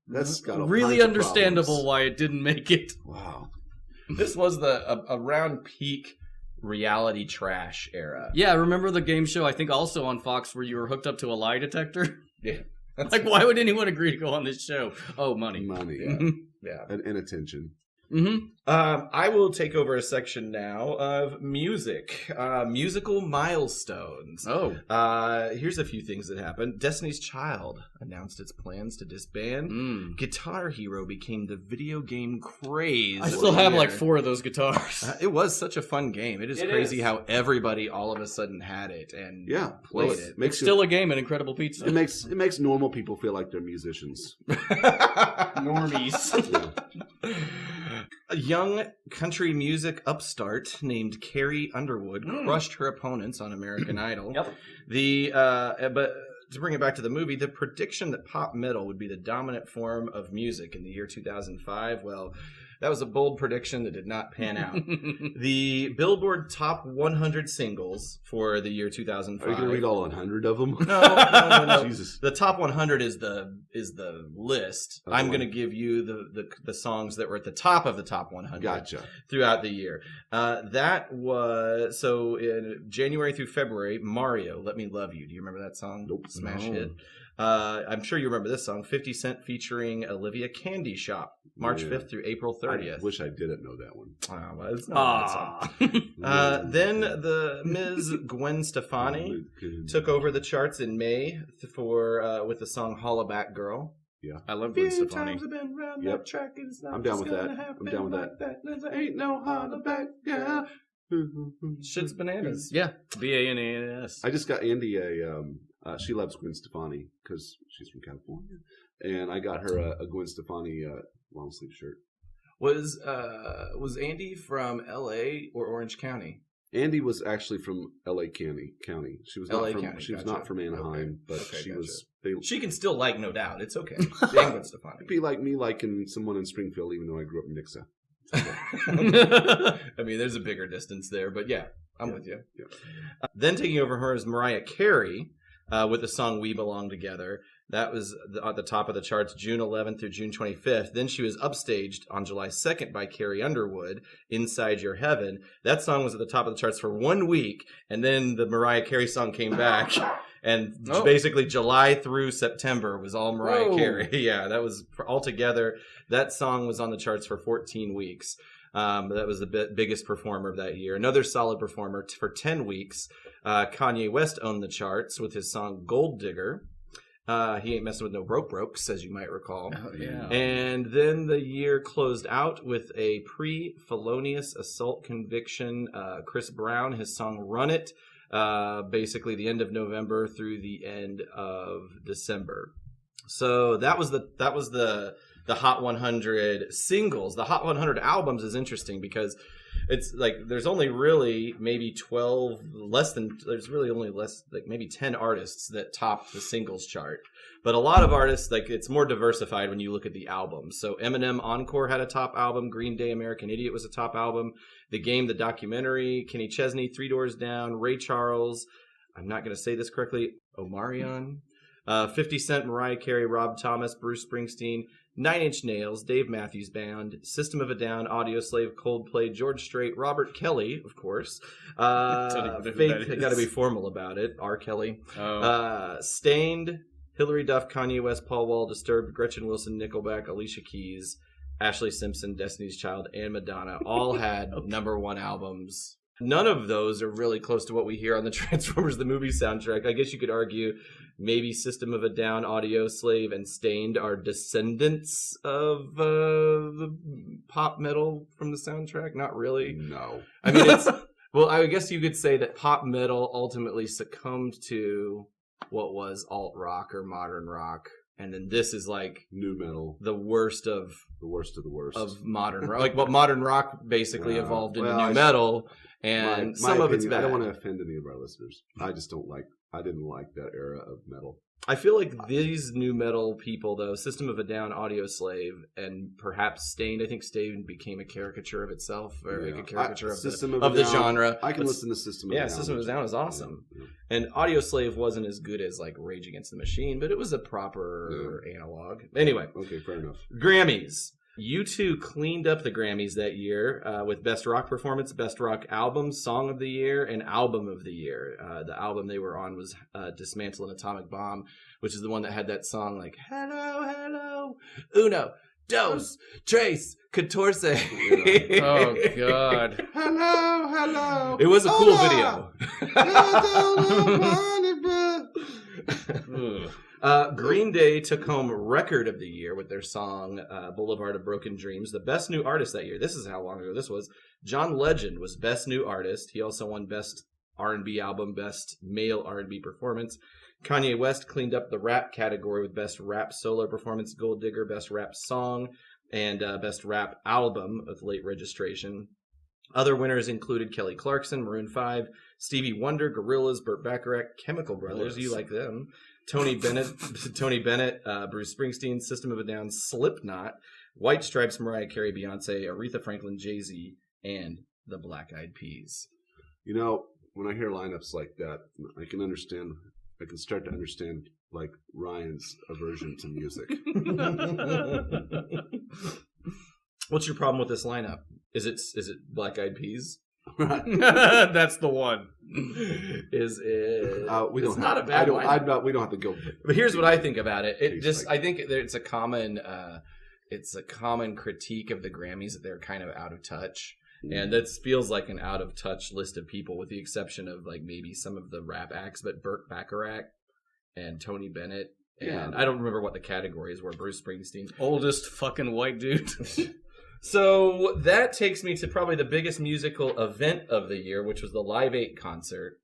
That's really understandable why it didn't make it. Wow. This was around peak reality trash era. Yeah, remember the game show, I think also on Fox, where you were hooked up to a lie detector? Yeah. Like, why would anyone agree to go on this show? Oh, money. Money, yeah. Yeah. And attention. Mm-hmm. I will take over a section now of music. Musical milestones. Oh. Here's a few things that happened. Destiny's Child announced its plans to disband. Guitar Hero became the video game craze. I still have like 4 of those guitars. It was such a fun game. It is crazy how everybody all of a sudden had it and played it. It's still a game in Incredible Pizza. It makes normal people feel like they're musicians. Normies. A young country music upstart named Carrie Underwood crushed her opponents on American Idol. Yep. But to bring it back to the movie, the prediction that pop metal would be the dominant form of music in the year 2005, well, that was a bold prediction that did not pan out. The Billboard Top 100 singles for the year 2005. Are you going to read all 100 of them? No. Jesus. The top 100 is the list. Okay. I'm going to give you the songs that were at the top of the top 100. Gotcha. Throughout the year. That was, so in January through February, Mario, Let Me Love You. Do you remember that song? Nope. Smash hit. I'm sure you remember this song, 50 Cent featuring Olivia Candy Shop, March 5th through April 30th. I wish I didn't know that one. Well, it's not a bad song. Then the Ms. Gwen Stefani took over the charts in May with the song Holla Back Girl. Yeah. I love Gwen Stefani. Times I've been round Yep. that track, it's not I'm down just with gonna that. happen I'm down with like that. There ain't no holla back girl. Shit's bananas. Yeah. BANANS. I just got Andy she loves Gwen Stefani because she's from California, and I got her a Gwen Stefani long sleeve shirt. Was Andy from L.A. or Orange County? Andy was actually from L.A. County. She was not LA from. County, She was gotcha. not from Anaheim, but Okay, she gotcha. was. She can still like No Doubt. It's okay. Dang Gwen Stefani. It'd be like me liking someone in Springfield, even though I grew up in Nixa. I mean, there's a bigger distance there, but yeah, I'm with you. Yeah. Then taking over her is Mariah Carey with the song We Belong Together. That was at the top of the charts June 11th through June 25th. Then she was upstaged on July 2nd by Carrie Underwood, Inside Your Heaven. That song was at the top of the charts for 1 week, and then the Mariah Carey song came back. And basically July through September was all Mariah Carey. Yeah, that was altogether. That song was on the charts for 14 weeks. That was the biggest performer of that year. Another solid performer for 10 weeks. Kanye West owned the charts with his song Gold Digger. He ain't messing with no brokes, as you might recall. Oh, yeah. And then the year closed out with a pre-felonious assault conviction. Chris Brown, his song Run It, basically the end of November through the end of December. So that was the Hot 100 singles. The Hot 100 albums is interesting because it's like there's only really maybe 12 there's really only less like maybe 10 artists that top the singles chart, but a lot of artists, like, it's more diversified when you look at the albums. So Eminem Encore had a top album, Green Day American Idiot was a top album, The Game the documentary, Kenny Chesney, Three Doors Down, Ray Charles, I'm not going to say this correctly, Omarion, 50 Cent, Mariah Carey, Rob Thomas, Bruce Springsteen, Nine Inch Nails, Dave Matthews Band, System of a Down, Audioslave, Coldplay, George Strait, Robert Kelly, of course. Fake, got to be formal about it. R. Kelly. Stained, Hillary Duff, Kanye West, Paul Wall, Disturbed, Gretchen Wilson, Nickelback, Alicia Keys, Ashley Simpson, Destiny's Child, and Madonna all had #1 albums. None of those are really close to what we hear on the Transformers the movie soundtrack. I guess you could argue maybe System of a Down, Audioslave, and Stained are descendants of the pop metal from the soundtrack. Not really. No. I mean, it's... Well, I guess you could say that pop metal ultimately succumbed to what was alt rock or modern rock. And then this is like... New metal. The worst of the worst of modern rock. Like what modern rock basically evolved into new metal. And my some of it's bad. I don't want to offend any of our listeners. I didn't like that era of metal. I feel like these new metal people, though, System of a Down, Audioslave, and perhaps Stained. I think Stained became a caricature of itself, or like a caricature of the genre. I can listen to System of a Down. Yeah, System of a Down is awesome. Yeah. And Audioslave wasn't as good as like Rage Against the Machine, but it was a proper analog. Anyway. Okay, fair enough. Grammys. U2 cleaned up the Grammys that year with Best Rock Performance, Best Rock Album, Song of the Year, and Album of the Year. The album they were on was Dismantle an Atomic Bomb, which is the one that had that song like, hello, hello, uno, dos, tres, catorce. Oh, God. Hello, hello. It was a cool video. Green Day took home Record of the Year with their song Boulevard of Broken Dreams. The best new artist that year. This is how long ago this was. John Legend was best new artist. He also won best R&B album, best male R&B performance. Kanye West cleaned up the rap category with best rap solo performance, Gold Digger, best rap song, and best rap album with Late Registration. Other winners included Kelly Clarkson, Maroon 5, Stevie Wonder, Gorillaz, Burt Bacharach, Chemical Brothers, you like them, Tony Bennett, Bruce Springsteen, System of a Down, Slipknot, White Stripes, Mariah Carey, Beyonce, Aretha Franklin, Jay-Z, and the Black Eyed Peas. You know, when I hear lineups like that, I can start to understand, like, Ryan's aversion to music. What's your problem with this lineup? Is it Black Eyed Peas? That's the one. Is it? We don't. It's not a bad lineup. We don't have to go. But here's what I think about it. I think it's a common critique of the Grammys that they're kind of out of touch. And that feels like an out of touch list of people, with the exception of like maybe some of the rap acts, but Burt Bacharach and Tony Bennett. And I don't remember what the categories were. Bruce Springsteen. Oldest fucking white dude. So that takes me to probably the biggest musical event of the year, which was the Live 8 concert.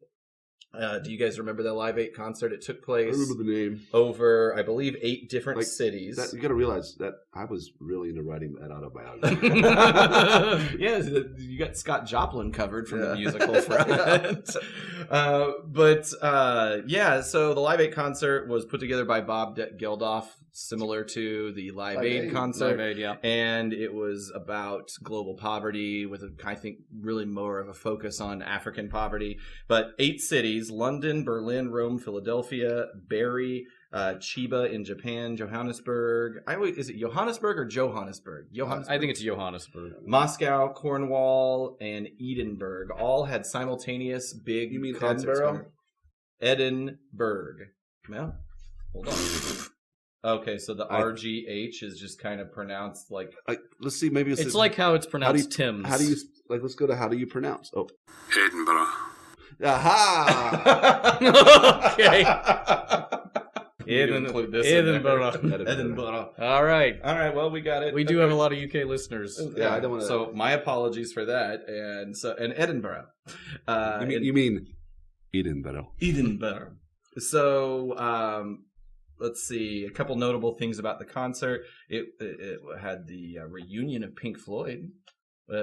Do you guys remember that Live 8 concert? It took place I remember the name. over, I believe, 8 different cities. You got to realize that I was really into writing that autobiography. Yeah, you got Scott Joplin covered from the musical front. So the Live 8 concert was put together by Bob Geldof, similar to the Live Aid concert. Live Aid, yeah. And it was about global poverty with, I think, really more of a focus on African poverty. But 8 cities, London, Berlin, Rome, Philadelphia, Bari, Chiba in Japan, Johannesburg. Is it Johannesburg or Johannesburg? I think it's Johannesburg. Moscow, Cornwall, and Edinburgh all had simultaneous big concerts. Edinburgh? Well, hold on. Okay, so the RGH is just kind of pronounced like... let's see, maybe it's like how it's pronounced Tim's. How do you... Like, let's go to how do you pronounce? Oh. Edinburgh. Aha! Okay. Edinburgh. All right. Well, we got it. We do have a lot of UK listeners. Yeah, I don't want to... So, my apologies for that. And Edinburgh. You mean Edinburgh. Edinburgh. So, let's see, a couple notable things about the concert. It had the reunion of Pink Floyd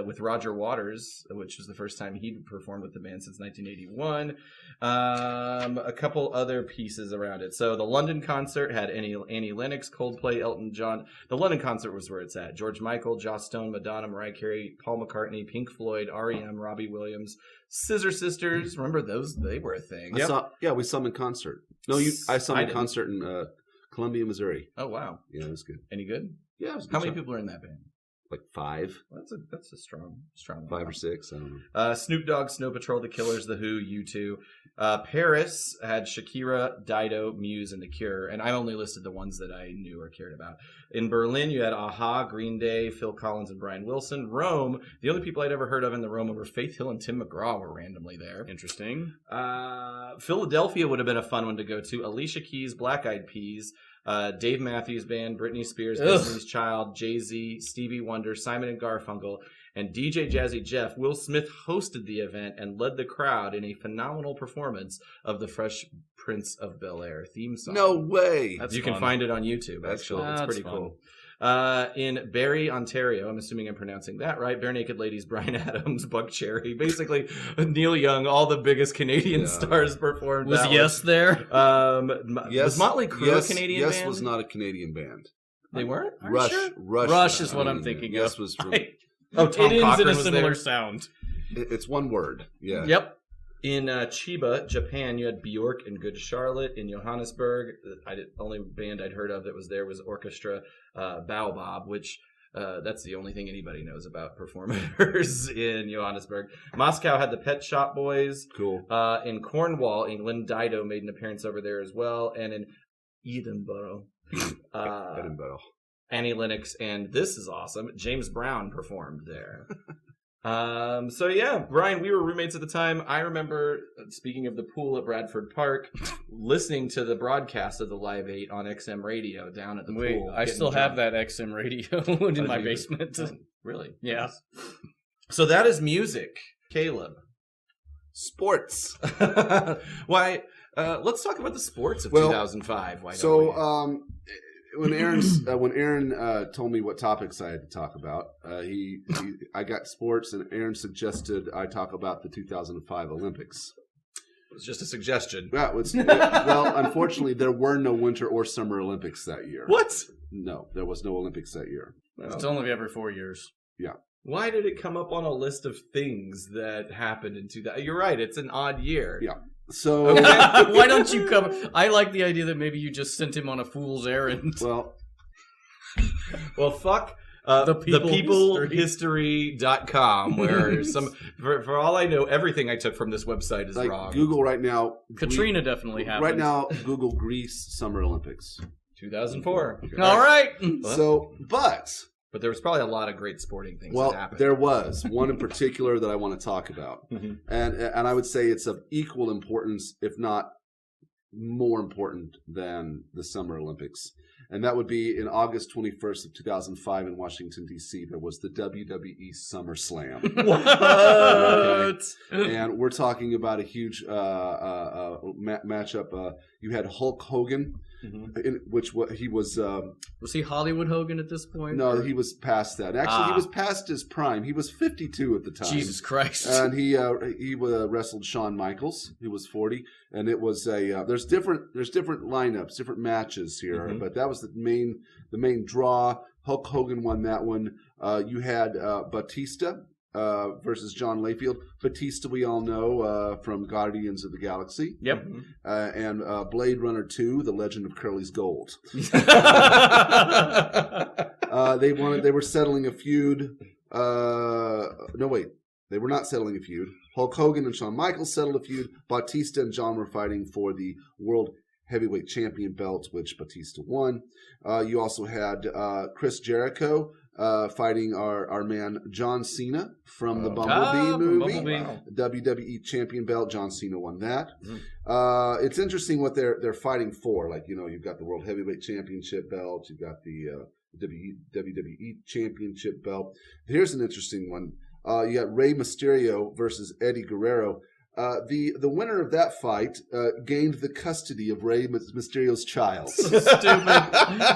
with Roger Waters, which was the first time he'd performed with the band since 1981. A couple other pieces around it. So the London concert had Annie Lennox, Coldplay, Elton John. The London concert was where it's at. George Michael, Joss Stone, Madonna, Mariah Carey, Paul McCartney, Pink Floyd, R.E.M., Robbie Williams, Scissor Sisters. Remember those? They were a thing. We saw them in concert. No, I saw them in concert in Columbia, Missouri. Oh, wow. Yeah, it was good. Any good? Yeah, it was good. How many people are in that band? Like 5. Well, that's a strong 5 or 6, I don't know. Snoop Dogg, Snow Patrol, The Killers, The Who, U2. Paris had Shakira, Dido, Muse, and The Cure, and I only listed the ones that I knew or cared about. In Berlin, you had Aha, Green Day, Phil Collins, and Brian Wilson. Rome, the only people I'd ever heard of in the Rome were Faith Hill and Tim McGraw were randomly there. Interesting. Philadelphia would have been a fun one to go to. Alicia Keys, Black Eyed Peas, Dave Matthews Band, Britney Spears, Destiny's Child, Jay-Z, Stevie Wonder, Simon and Garfunkel, and DJ Jazzy Jeff. Will Smith hosted the event and led the crowd in a phenomenal performance of the Fresh Prince of Bel-Air theme song. No way! You can find it on YouTube, actually. It's pretty cool. In Barrie, Ontario, I'm assuming I'm pronouncing that right, Bare Naked Ladies, Bryan Adams, Buck Cherry, basically Neil Young, all the biggest Canadian stars performed. Was Yes there? Was Motley Crue a Canadian band? Yes was not a Canadian band. They weren't? Rush is what I'm thinking of. Yes was from... Tom it ends Cochran in a was similar there. sound. It's one word. Yeah. Yep. In Chiba, Japan, you had Bjork and Good Charlotte. In Johannesburg, the only band I'd heard of that was there was Orchestra Baobab, which That's the only thing anybody knows about performers in Johannesburg. Moscow had the Pet Shop Boys. Cool. In Cornwall, England, Dido made an appearance over there as well. And in Edinburgh, Annie Lennox, and this is awesome, James Brown performed there. So yeah, Brian, we were roommates at the time. I remember, speaking of the pool at Bradford Park, listening to the broadcast of the Live 8 on XM radio down at the pool. I still have that XM radio in my basement. Really? Yeah. So that is music. Caleb. Sports. Why? Let's talk about the sports of 2005. Why don't we? When Aaron told me what topics I had to talk about, I got sports, and Aaron suggested I talk about the 2005 Olympics. It was just a suggestion. Yeah, well, unfortunately, there were no Winter or Summer Olympics that year. What? No, there was no Olympics that year. It's only every 4 years. Yeah. Why did it come up on a list of things that happened in 2000? You're right. It's an odd year. Yeah. So why don't you cover? I like the idea that maybe you just sent him on a fool's errand. Well, fuck the peoplehistory.com, where for all I know, everything I took from this website is wrong. Google right now. Katrina definitely happened. Right now, Google Greece Summer Olympics. 2004. Okay. All right. So, But there was probably a lot of great sporting things that happened. There was one in particular that I want to talk about. Mm-hmm. And I would say it's of equal importance, if not more important than the Summer Olympics. And that would be in August 21st of 2005 in Washington, D.C. There was the WWE SummerSlam. What? Okay. And we're talking about a huge matchup. You had Hulk Hogan. Mm-hmm. He was he Hollywood Hogan at this point? No, he was past that. Actually, he was past his prime. He was 52 at the time. Jesus Christ! And he wrestled Shawn Michaels, who was 40. And it was there's different lineups, different matches here, mm-hmm. but that was the main draw. Hulk Hogan won that one. You had Batista versus John Layfield. Batista, we all know from Guardians of the Galaxy. Yep. And Blade Runner 2, The Legend of Curly's Gold. They were settling a feud. No, wait. They were not settling a feud. Hulk Hogan and Shawn Michaels settled a feud. Batista and John were fighting for the World Heavyweight Champion belt, which Batista won. You also had Chris Jericho fighting our man John Cena from the Bumblebee movie. Wow. WWE Champion belt. John Cena won that. Mm-hmm. It's interesting what they're fighting for. Like, you've got the World Heavyweight Championship belt. You've got the WWE Championship belt. Here's an interesting one. You got Rey Mysterio versus Eddie Guerrero. The winner of that fight gained the custody of Rey Mysterio's child. Stupid.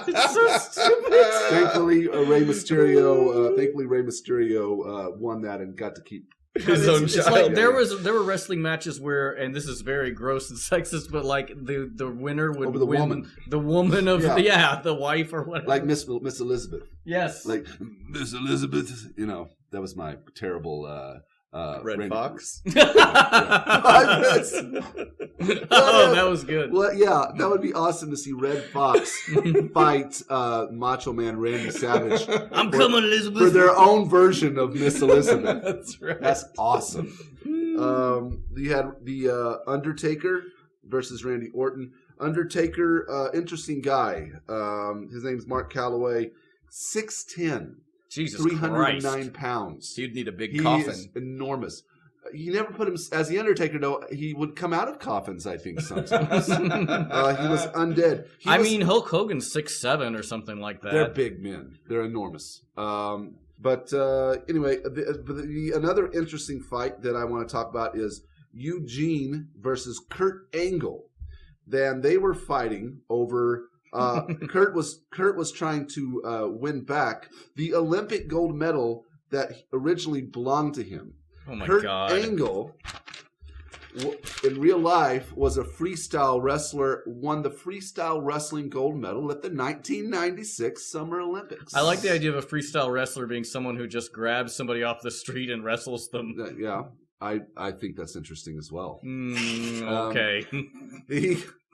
It's so stupid. Thankfully, Rey Mysterio won that and got to keep his own child. It's like there were wrestling matches where, and this is very gross and sexist, but like the winner would over the win woman. The woman of the wife or whatever. Like Miss Elizabeth. Yes. Like Miss Elizabeth. That was my terrible. Red Fox. That was good. Well, yeah, that would be awesome to see Red Fox fight Macho Man Randy Savage. I'm coming, Elizabeth. For their own version of Miss Elizabeth. That's right. That's awesome. You had the Undertaker versus Randy Orton. Undertaker, interesting guy. His name's Mark Calloway. 6'10". Jesus 309 Christ. pounds. He'd need a big coffin. Is enormous. He never put him as the Undertaker. Though he would come out of coffins, I think sometimes. He was undead. Hulk Hogan's 6'7" or something like that. They're big men. They're enormous. But anyway, another interesting fight that I want to talk about is Eugene versus Kurt Angle. Then they were fighting over. Kurt was trying to win back the Olympic gold medal that originally belonged to him. Oh my God! God. Kurt Angle, in real life, was a freestyle wrestler, won the freestyle wrestling gold medal at the 1996 Summer Olympics. I like the idea of a freestyle wrestler being someone who just grabs somebody off the street and wrestles them. Yeah, I think that's interesting as well. Okay.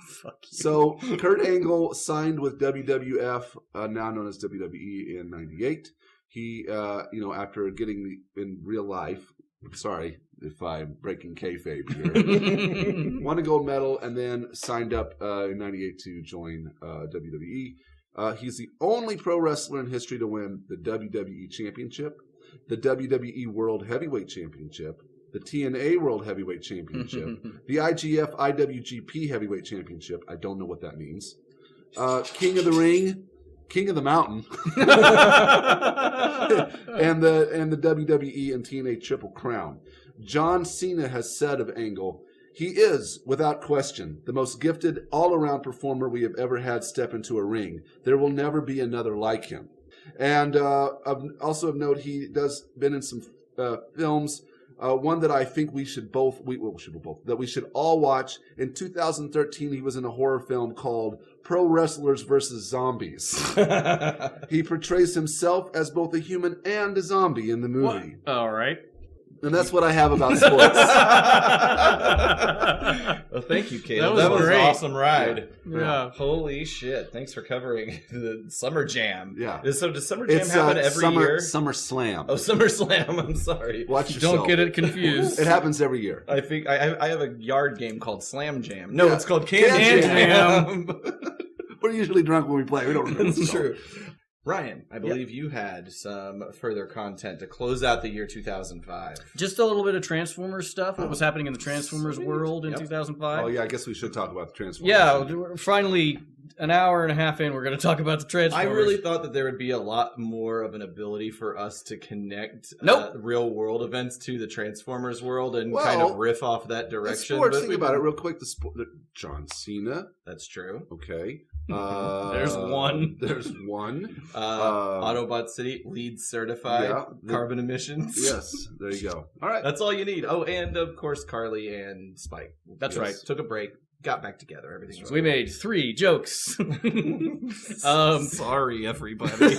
Fuck you. So Kurt Angle signed with WWF, now known as WWE, in '98. He, after getting in real life, sorry if I'm breaking kayfabe here, won a gold medal and then signed up in '98 to join WWE. He's the only pro wrestler in history to win the WWE Championship, the WWE World Heavyweight Championship, the TNA World Heavyweight Championship, the IGF IWGP Heavyweight Championship. I don't know what that means. King of the Ring, King of the Mountain, and the WWE and TNA Triple Crown. John Cena has said of Angle, he is, without question, the most gifted all-around performer we have ever had step into a ring. There will never be another like him. And also of note, he does been in some films. One that I think we should all watch. In 2013, he was in a horror film called Pro Wrestlers vs. Zombies. He portrays himself as both a human and a zombie in the movie. What? All right. And that's what I have about sports. Well, thank you, Caleb. That was an great. awesome ride. Yeah. Holy shit. Thanks for covering the Summer Jam. Yeah. So does Summer Jam happen every year? Summer Slam. Oh, Summer Slam. I'm sorry. Watch yourself. Don't get it confused. It happens every year. I think I have a yard game called Slam Jam. No, Yeah. it's called Can Can Jam. Jam. We're usually drunk when we play. We don't remember. That's the song. true. Ryan, I believe you had some further content to close out the year 2005. Just a little bit of Transformers stuff. What was happening in the Transformers world in 2005? Oh, yeah, I guess we should talk about the Transformers. Yeah, we're finally an hour and a half in. We're going to talk about the I Transformers. really thought that there would be a lot more of an ability for us to connect real world events to the Transformers world and kind of riff off that The direction. sports, but think about it real quick. John Cena. That's true. Okay. There's one. There's one. Autobot City, LEED certified, Yeah. carbon emissions. Yes, there you go. All right. That's all you need. Oh, and of course, Carly and Spike. That's right. Took a break, got back together. Everything was We made 3 jokes. Sorry, everybody.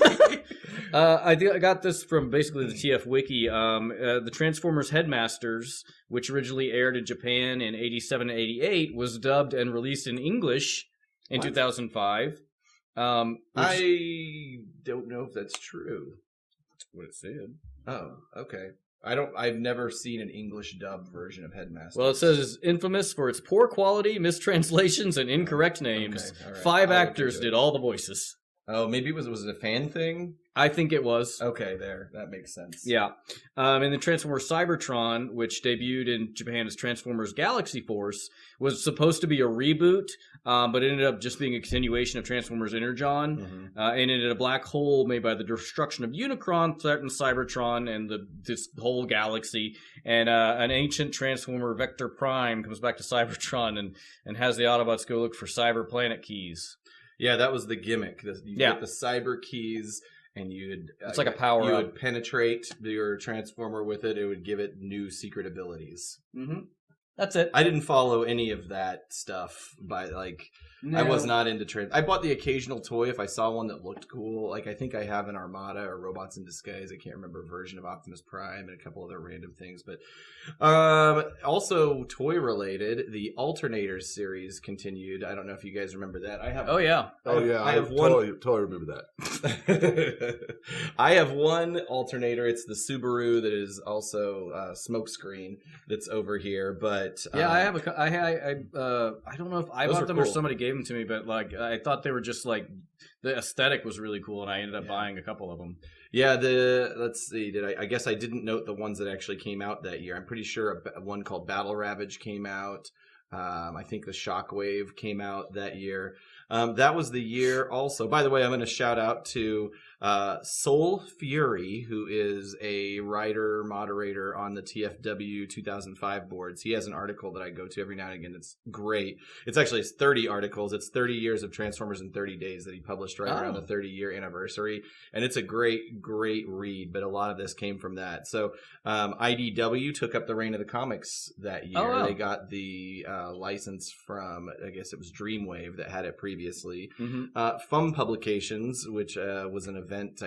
I got this from basically the TF Wiki. The Transformers Headmasters, which originally aired in Japan in 87 and 88, was dubbed and released in English in 2005. I don't know if that's true. That's what it said. Oh, okay. I've never seen an English dub version of Headmaster. Well, it says it's infamous for its poor quality, mistranslations, and incorrect names. Okay, all right. 5 I'll look actors into it. did all the voices. Oh, maybe was it a fan thing? I think it was. Okay, that makes sense. Yeah. And the Transformers Cybertron, which debuted in Japan as Transformers Galaxy Force, was supposed to be a reboot, but ended up just being a continuation of Transformers Energon, and ended a black hole made by the destruction of Unicron threatened Cybertron and this whole galaxy. And an ancient Transformer, Vector Prime, comes back to Cybertron and has the Autobots go look for Cyber Planet keys. Yeah, that was the gimmick. You get the cyber keys, and you'd It's like a power-up. You would penetrate your Transformer with it. It would give it new secret abilities. Mm-hmm. That's it. I didn't follow any of that stuff I was not into I bought the occasional toy if I saw one that looked cool. Like, I think I have an Armada or Robots in Disguise. I can't remember a version of Optimus Prime and a couple other random things. But also toy related, the Alternators series continued. I don't know if you guys remember that. Oh, yeah. I have one. Totally remember that. I have one alternator. It's the Subaru that is also Smokescreen that's over here. But Yeah, I have I don't know if I Those bought are them or cool. somebody gave them to me, but like I thought they were just like the aesthetic was really cool, and I ended up buying a couple of them. Yeah, let's see. I guess I didn't note the ones that actually came out that year. I'm pretty sure one called Battle Ravage came out. I think the Shockwave came out that year. That was the year also. By the way, I'm going to shout out to Soul Fury, who is a writer, moderator on the TFW 2005 boards. He has an article that I go to every now and again. It's great. It's 30 articles. It's 30 years of Transformers in 30 days that he published right around the 30-year anniversary. And it's a great, great read, but a lot of this came from that. So IDW took up the reign of the comics that year. Oh, wow. They got the license from, I guess it was Dreamwave that had it previously. FUM Publications, which was an event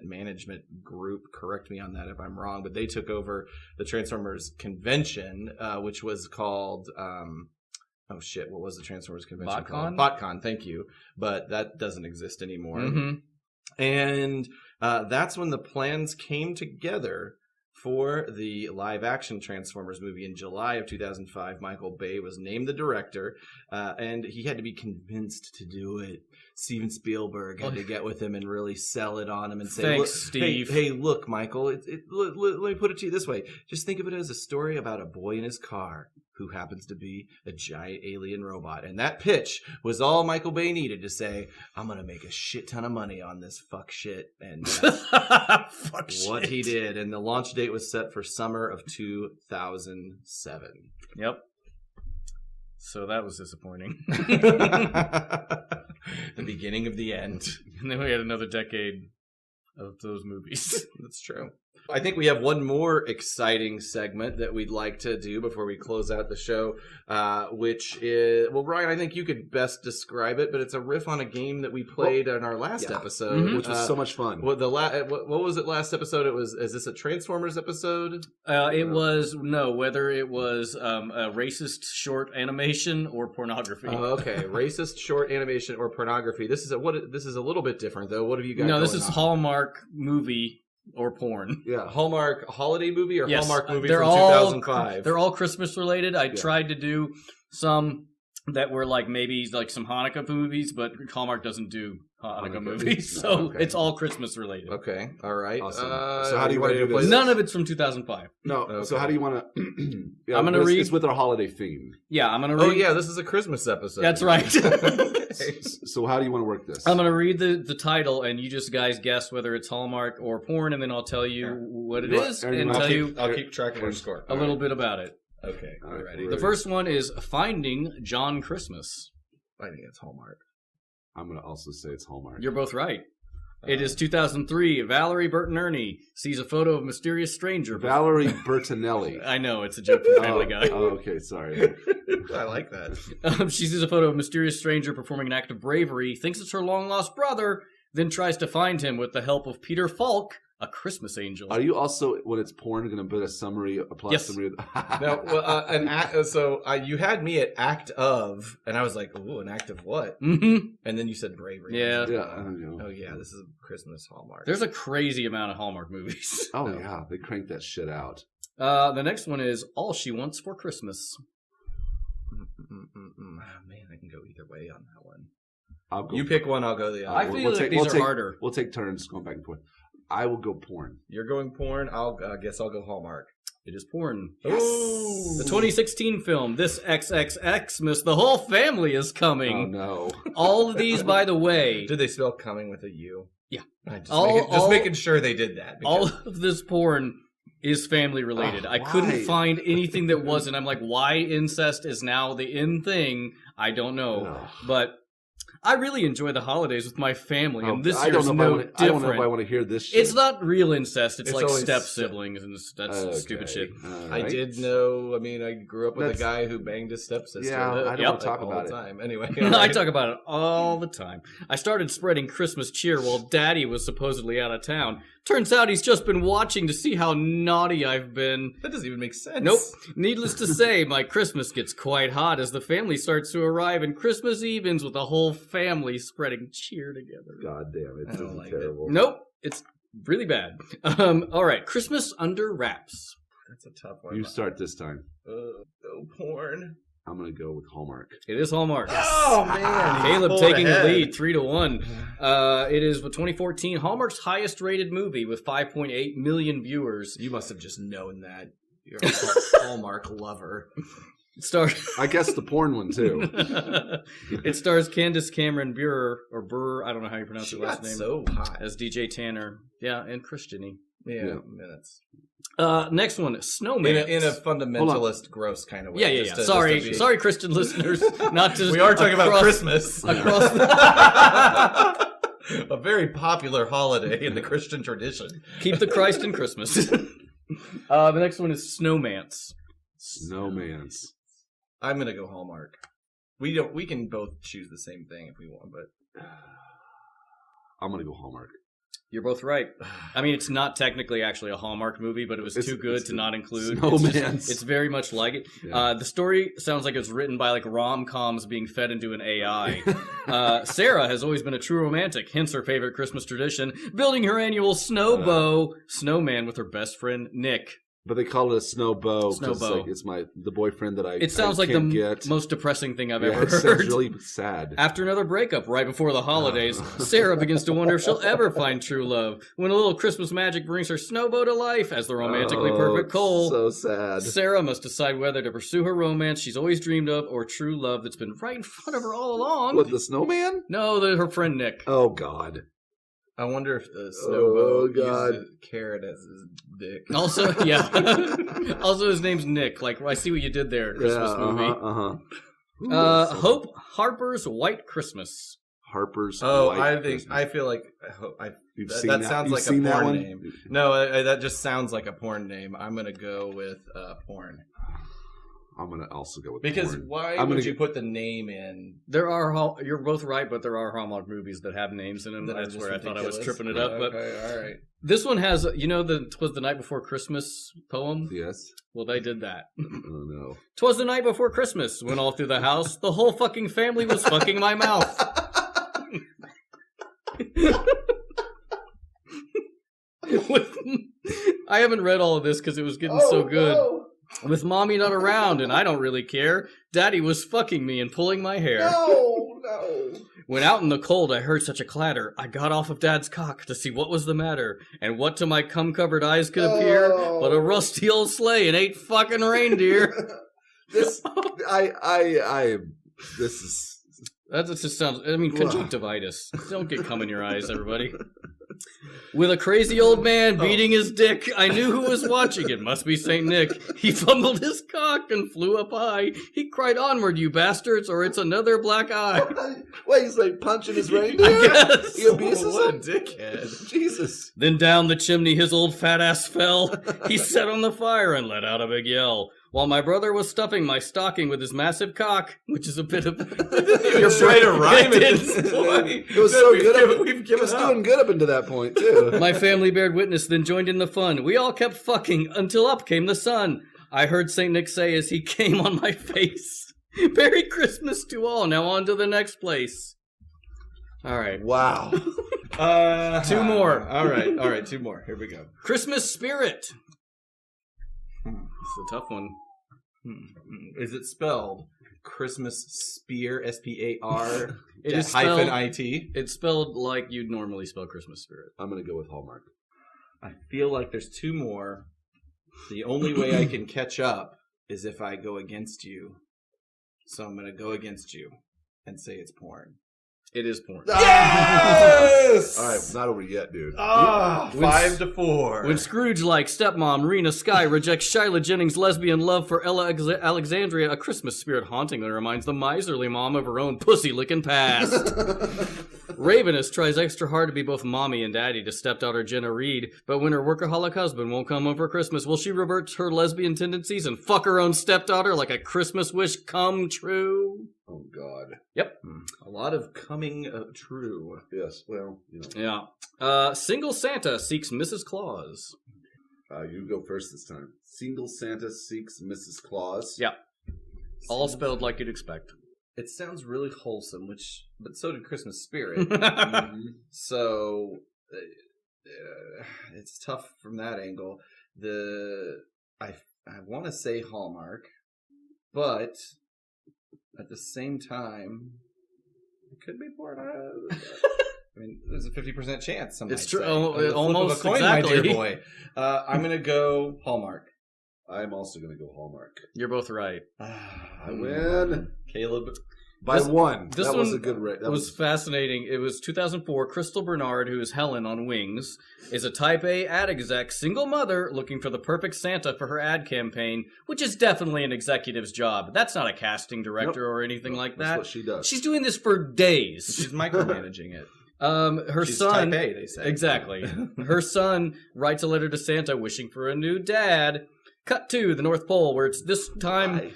management group. Correct me on that if I'm wrong, but they took over the Transformers convention, which was called oh shit, what was the Transformers convention BotCon? called? BotCon, thank you. But that doesn't exist anymore. Mm-hmm. And that's when the plans came together for the live-action Transformers movie in July of 2005. Michael Bay was named the director, and he had to be convinced to do it. Steven Spielberg had to get with him and really sell it on him and say, Thanks, look, Steve. Hey, look, Michael, let me put it to you this way. Just think of it as a story about a boy in his car who happens to be a giant alien robot. And that pitch was all Michael Bay needed to say, I'm going to make a shit ton of money on this fuck shit. And that's what he did. And the launch date was set for summer of 2007. Yep. So that was disappointing. The beginning of the end. And then we had another decade of those movies. That's true. I think we have one more exciting segment that we'd like to do before we close out the show, which is, well, Brian, I think you could best describe it, but it's a riff on a game that we played in our last episode. Which was so much fun. What was it last episode? Is this a Transformers episode? It was, whether it was a racist short animation or pornography. Okay, racist short animation or pornography. This is a little bit different, though. What have you got No, this going is on? Hallmark movie or porn. Yeah. Hallmark holiday movie or Yes, Hallmark movie they're from all 2005? They're all Christmas related. I tried to do some that were like maybe like some Hanukkah movies, but Hallmark doesn't do Hanukkah movies, so it's all Christmas related. Okay, all right. Awesome. So how do you ready want to do play this? None of it's from 2005. No. Okay. So how do you want to? I'm gonna read- It's with our holiday theme. Yeah, I'm gonna read. Oh yeah, this is a Christmas episode. That's right. So how do you want to work this? I'm gonna read the title, and you just guys guess whether it's Hallmark or porn, and then I'll tell you what it is, Aaron, and I'll tell keep- you I'll keep track of our score. a little bit about it. Okay, All right, ready. we're The ready. first one is Finding John Christmas. I think it's Hallmark. I'm going to also say it's Hallmark. You're both right. It is 2003. Valerie Bertinelli sees a photo of a mysterious stranger. Valerie Bertinelli. I know, it's a joke from Family Guy. Oh, okay, sorry. I like that. She sees a photo of a mysterious stranger performing an act of bravery, thinks it's her long-lost brother, then tries to find him with the help of Peter Falk, a Christmas angel. Are you also, when it's porn, going to put a plot Yes. summary? Now, well, you had me at act of, and I was like, "Ooh, an act of what?" Mm-hmm. And then you said bravery. Yeah. Yeah, I don't know. Oh yeah, this is Christmas Hallmark. There's a crazy amount of Hallmark movies. Oh, yeah, they cranked that shit out. The next one is All She Wants for Christmas. Oh, man, I can go either way on that one. I'll go. You pick one, I'll go the other. I feel like these are harder. We'll take turns going back and forth. I will go porn. You're going porn. I guess I'll go Hallmark. It is porn. Ooh. The 2016 film, This XXXmas, the whole family is Oh, coming. no. All of these, by the way, Did they spell coming with a U? Yeah. Just making sure they did that. all of this porn is family related. Oh, I couldn't why? find anything that wasn't. I'm like, why incest is now the in thing? I don't know. Ugh. But I really enjoy the holidays with my family, and this I year's don't know no if different. I don't know if I want to hear this shit. It's not real incest. It's It's like always step siblings, and that's Okay. stupid shit. All I right. did know. I mean, I grew up with That's- a guy who banged his stepsister. Yeah, I don't Yep. want to talk all about the it. time. Anyway, I talk about it all the time. I started spreading Christmas cheer while Daddy was supposedly out of town. Turns out he's just been watching to see how naughty I've been. that doesn't even make sense. Nope. Needless to say, my Christmas gets quite hot as the family starts to arrive, and Christmas Eve ends with the whole family spreading cheer together. God damn it. I This don't is like it. terrible. Nope. It's really bad. All right. Christmas under wraps. That's a tough one. You start this time. Go porn. I'm going to go with Hallmark. It is Hallmark. Oh man, Caleb taking the lead 3-1. It is the 2014 Hallmark's highest rated movie with 5.8 million viewers. You must have just known that. You're a Hallmark lover. It stars I guess the porn one, too. it stars Candace Cameron Bure, I don't know how you pronounce She her last got name. so hot. As DJ Tanner. Yeah, and Christiany. Yeah, minutes. Next one, Snowman. In a fundamentalist, gross kind of way. Yeah. just to Sorry, be- sorry, Christian listeners. Not to We are talking about across- Christmas. Across A very popular holiday in the Christian tradition. Keep the Christ in Christmas. The next one is Snowmance. Snowman's. I'm gonna go Hallmark. We can both choose the same thing if we want, but I'm going to go Hallmark. You're both right. I mean, it's not technically actually a Hallmark movie, but it was too good to not include. It's very much like it. Yeah. The story sounds like it's written by like rom-coms being fed into an AI. Sarah has always been a true romantic, hence her favorite Christmas tradition, building her annual snowman with her best friend Nick. But they call it a snow bow. It's the boyfriend that I. It sounds like the most depressing thing I've ever heard. It sounds really sad. After another breakup right before the holidays, Sarah begins to wonder if she'll ever find true love when a little Christmas magic brings her snowbow to life as the romantically perfect Cole. So sad. Sarah must decide whether to pursue her romance she's always dreamed of or true love that's been right in front of her all along. What, the snowman? No, her friend Nick. Oh, God. I wonder if the snowboat uses a carrot as his dick. Also, yeah. Also, his name's Nick. Like, I see what you did there, Christmas movie. Hope Harper's White Christmas. Harper's. I feel like that sounds like a porn name. No, that just sounds like a porn name. I'm gonna go with porn. I'm gonna also go with because porn. Why would you put the name in? You're both right, but there are Hallmark movies that have names in them. That's where ridiculous. I thought I was tripping it up. But all right. This one has, "'Twas the Night Before Christmas" poem. Yes. Well, they did that. Oh no. "'Twas the night before Christmas, when all through the house the whole fucking family was fucking my mouth." I haven't read all of this because it was getting so good. No. With mommy not around, and I don't really care, daddy was fucking me and pulling my hair. No. When out in the cold I heard such a clatter, I got off of dad's cock to see what was the matter, and what to my cum-covered eyes could appear but a rusty old sleigh and 8 fucking reindeer. That just sounds, conjunctivitis. Don't get cum in your eyes, everybody. With a crazy old man beating his dick, I knew who was watching. It must be St. Nick. He fumbled his cock and flew up high. He cried, "Onward, you bastards, or it's another black eye." Wait, he's like punching his reindeer? I guess. He abuses what him? A dickhead. Jesus. Then down the chimney his old fat ass fell. He set on the fire and let out a big yell. While my brother was stuffing my stocking with his massive cock, which is a bit of... You're trying to rhyme at this point. It was so good. It was doing good up until that point, too. My family bared witness, then joined in the fun. We all kept fucking until up came the sun. I heard St. Nick say as he came on my face, "Merry Christmas to all. Now on to the next place." All right. Wow. 2 more. All right. 2 more. Here we go. Christmas Spirit. This is a tough one. Is it spelled Christmas Spear, S-P-A-R it is hyphen I-T? It's spelled like you'd normally spell Christmas Spirit. I'm going to go with Hallmark. I feel like there's 2 more. The only way I can catch up is if I go against you. So I'm going to go against you and say it's porn. It is porn. Yes! All right, not over yet, dude. 5-4. When Scrooge, like stepmom Rena Sky, rejects Shyla Jennings' lesbian love for Ella Alexandria, a Christmas spirit hauntingly reminds the miserly mom of her own pussy-licking past. Ravenous tries extra hard to be both mommy and daddy to stepdaughter Jenna Reed, but when her workaholic husband won't come home for Christmas, will she revert to her lesbian tendencies and fuck her own stepdaughter like a Christmas wish come true? Oh, God. Yep. A lot of coming true. Yes, well, you know. Yeah. Single Santa seeks Mrs. Claus. You go first this time. Single Santa seeks Mrs. Claus. Yeah. All spelled like you'd expect. It sounds really wholesome, but so did Christmas Spirit. Mm-hmm. So it's tough from that angle. I want to say Hallmark, but at the same time, it could be porn. I mean, there's a 50% chance. It's true. Almost a coin, exactly. My dear boy. I'm gonna go Hallmark. I'm also gonna go Hallmark. You're both right. I win. Caleb. By 1. This that one was a good rate. That was fascinating. It was 2004. Crystal Bernard, who is Helen on Wings, is a Type A ad exec, single mother, looking for the perfect Santa for her ad campaign, which is definitely an executive's job. That's not a casting director or anything like that. That's what she does. She's doing this for days. She's micromanaging it. She's son, Type A, they say. Exactly. Her son writes a letter to Santa wishing for a new dad. Cut to the North Pole, where it's this time...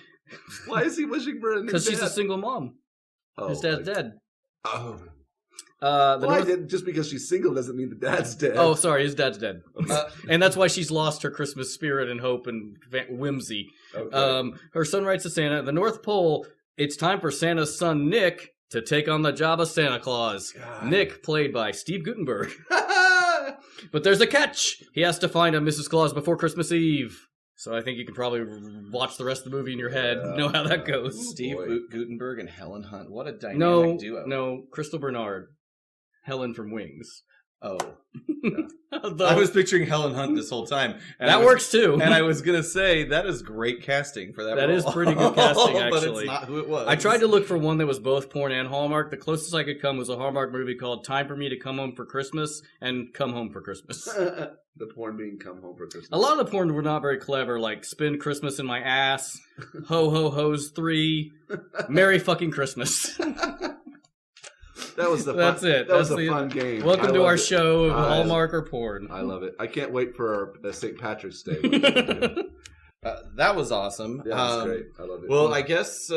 Why is he wishing for a new dad? Because she's a single mom. His dad's dead. Oh. Just because she's single doesn't mean the dad's dead. Oh, sorry, his dad's dead. And that's why she's lost her Christmas spirit and hope and whimsy. Okay. Her son writes to Santa, the North Pole, it's time for Santa's son, Nick, to take on the job of Santa Claus. God. Nick, played by Steve Guttenberg. But there's a catch. He has to find a Mrs. Claus before Christmas Eve. So I think you can probably watch the rest of the movie in your head, know how that goes. Steve Guttenberg and Helen Hunt. What a dynamic duo. No, Crystal Bernard. Helen from Wings. Oh. I was picturing Helen Hunt this whole time. That works too. And I was going to say, that is great casting for that role. That is pretty good casting, actually. But it's not who it was. I tried to look for one that was both porn and Hallmark. The closest I could come was a Hallmark movie called Time for Me to Come Home for Christmas and Come Home for Christmas. The porn being Come Home for Christmas. A lot of the porn were not very clever, like Spend Christmas in My Ass, Ho Ho Ho's 3, Merry Fucking Christmas. That was the fun, That's it. That was a fun game. Welcome to our show of Hallmark or porn. I love it. I can't wait for our St. Patrick's Day. That was awesome. Yeah, that's great. I love it. Well, I guess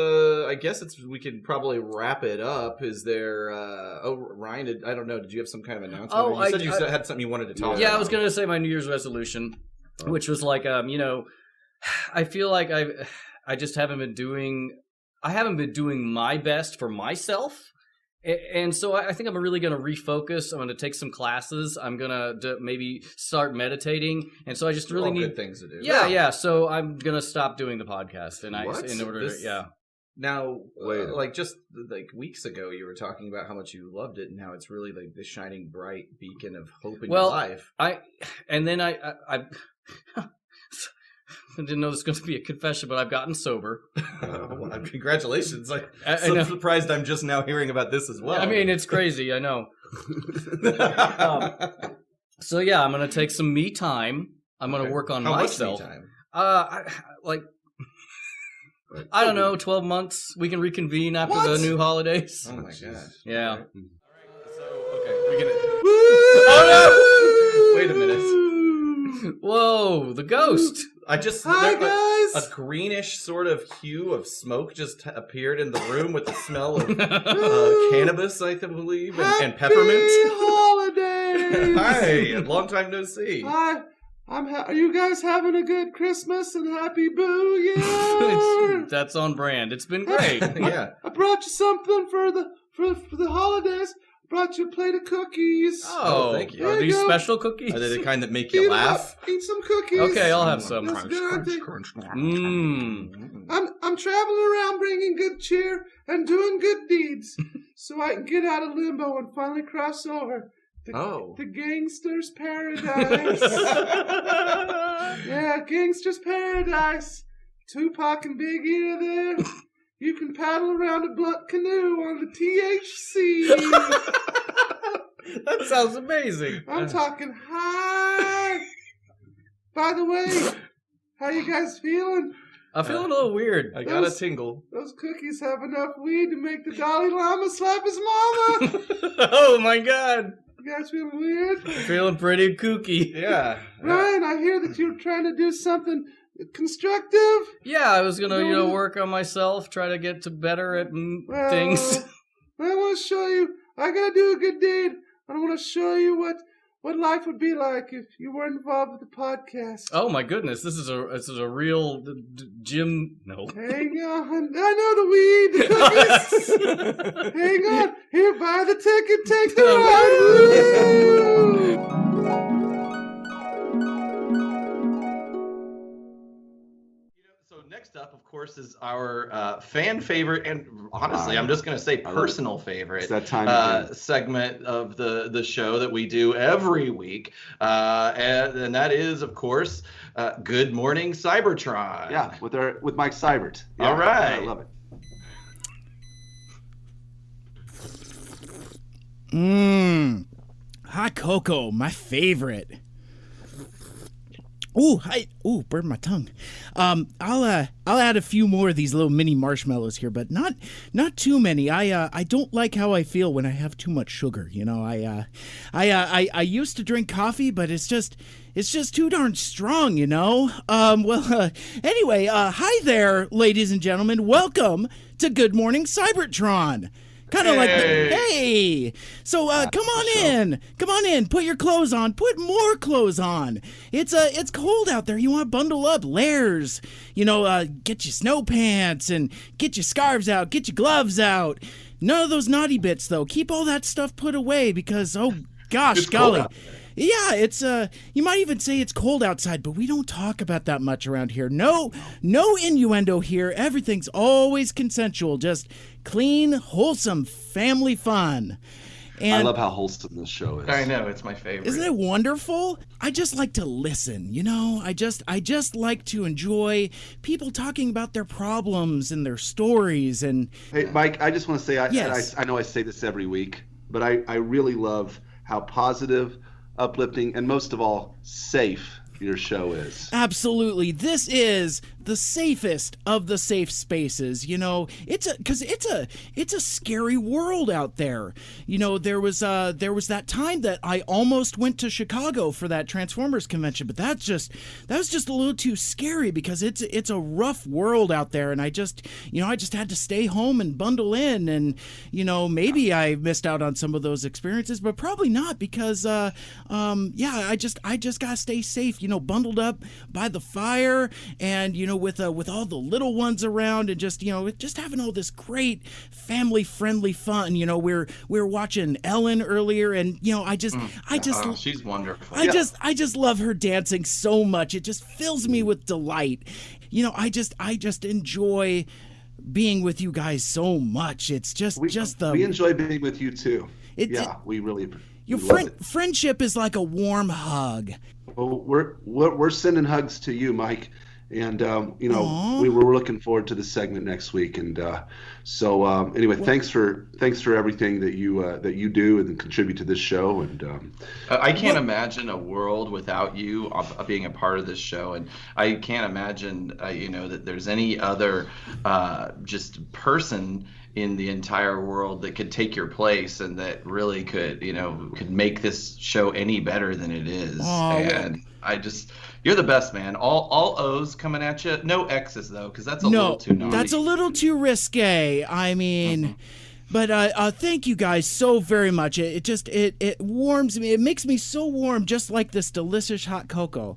we could probably wrap it up. Is there? Ryan, I don't know. Did you have some kind of announcement? Oh, you said you had something you wanted to talk about. Yeah, I was going to say my New Year's resolution, which was like, I feel like I just haven't been doing my best for myself. And so I think I'm really going to refocus. I'm going to take some classes. I'm going to maybe start meditating. And so I just really need good things to do. Yeah. So I'm going to stop doing the podcast. And Now, just weeks ago, you were talking about how much you loved it, and now it's really like the shining bright beacon of hope in your life. I didn't know this was going to be a confession, but I've gotten sober. Congratulations. I'm surprised I'm just now hearing about this as well. I mean, it's crazy. I know. So, yeah, I'm going to take some me time. I'm going to work on myself. Much me time? I don't know, 12 months. We can reconvene after the new holidays. Oh, my gosh. Yeah. Right. We can... Oh, no! Wait a minute. Whoa, the ghost. Hi, guys! A greenish sort of hue of smoke just appeared in the room with the smell of cannabis, I believe, and peppermint. Holidays! Hi, long time no see. Hi, are you guys having a good Christmas and Happy Boo Year? That's on brand. It's been great. Yeah. I brought you something for the holidays. Brought you a plate of cookies. Oh, thank you. Are these special cookies? Are they the kind that make you laugh? Eat some cookies. Okay, I'll have some. That's good. Crunch. I'm traveling around bringing good cheer and doing good deeds, so I can get out of limbo and finally cross over to Gangster's Paradise. Yeah, Gangster's Paradise. Tupac and Biggie are there. You can paddle around a blunt canoe on the THC. That sounds amazing. I'm talking high. By the way, how you guys feeling? I'm feeling a little weird. I got a tingle. Those cookies have enough weed to make the Dalai Lama slap his mama. Oh my God. You guys feeling weird? Feeling pretty kooky. Yeah. Ryan, I hear that you're trying to do something constructive. Yeah, I was gonna, work on myself, try to get to better at things. I want to show you. I gotta do a good deed. I want to show you what life would be like if you weren't involved with the podcast. Oh my goodness, this is a real gym. No. Hang on, I know the weed. The cookies. Hang on, here, buy the ticket, take the ride. Next up, of course, is our fan favorite, and honestly, I'm just going to say personal favorite segment of the show that we do every week, and that is, of course, Good Morning Seibertron. Yeah, with Mike Seibert. Yeah, all right, I love it. Hot cocoa, my favorite. Ooh, burned my tongue. I'll add a few more of these little mini marshmallows here, but not too many. I don't like how I feel when I have too much sugar. I used to drink coffee, but it's just too darn strong. Anyway, hi there, ladies and gentlemen. Welcome to Good Morning Seibertron. Kind of like, hey. So come on in. Put your clothes on. Put more clothes on. It's cold out there. You want to bundle up, layers. Get your snow pants and get your scarves out. Get your gloves out. None of those naughty bits though. Keep all that stuff put away because gosh, golly. Yeah, it's you might even say it's cold outside, but we don't talk about that much around here. No innuendo here. Everything's always consensual, just clean, wholesome family fun. And I love how wholesome this show is. I know, it's my favorite. Isn't it wonderful? I just like to listen, I just like to enjoy people talking about their problems and their stories. And hey, Mike, I just want to say, yes. I know I say this every week, but I really love how positive, uplifting, and most of all, safe your show is. Absolutely. This is the safest of the safe spaces. It's a scary world out there. There was that time that I almost went to Chicago for that Transformers convention, but that was just a little too scary because it's a rough world out there, and I just had to stay home and bundle in, and maybe I missed out on some of those experiences, but probably not because I just gotta stay safe, bundled up by the fire, and with all the little ones around, and just having all this great family friendly fun. We were watching Ellen earlier, and she's wonderful. I just love her dancing so much. It just fills me with delight. I just enjoy being with you guys so much. It's we enjoy being with you too. We really. Friendship is like a warm hug. Well, we're sending hugs to you, Mike, and we were looking forward to the segment next week. And anyway, thanks for everything that you do and contribute to this show. And I can't imagine a world without you being a part of this show, and I can't imagine that there's any other just person in the entire world that could take your place and that really could make this show any better than it is. And you're the best, man. All O's coming at you. No X's though, because that's a little too naughty. That's a little too risque. I mean, but thank you guys so very much. It warms me. It makes me so warm, just like this delicious hot cocoa.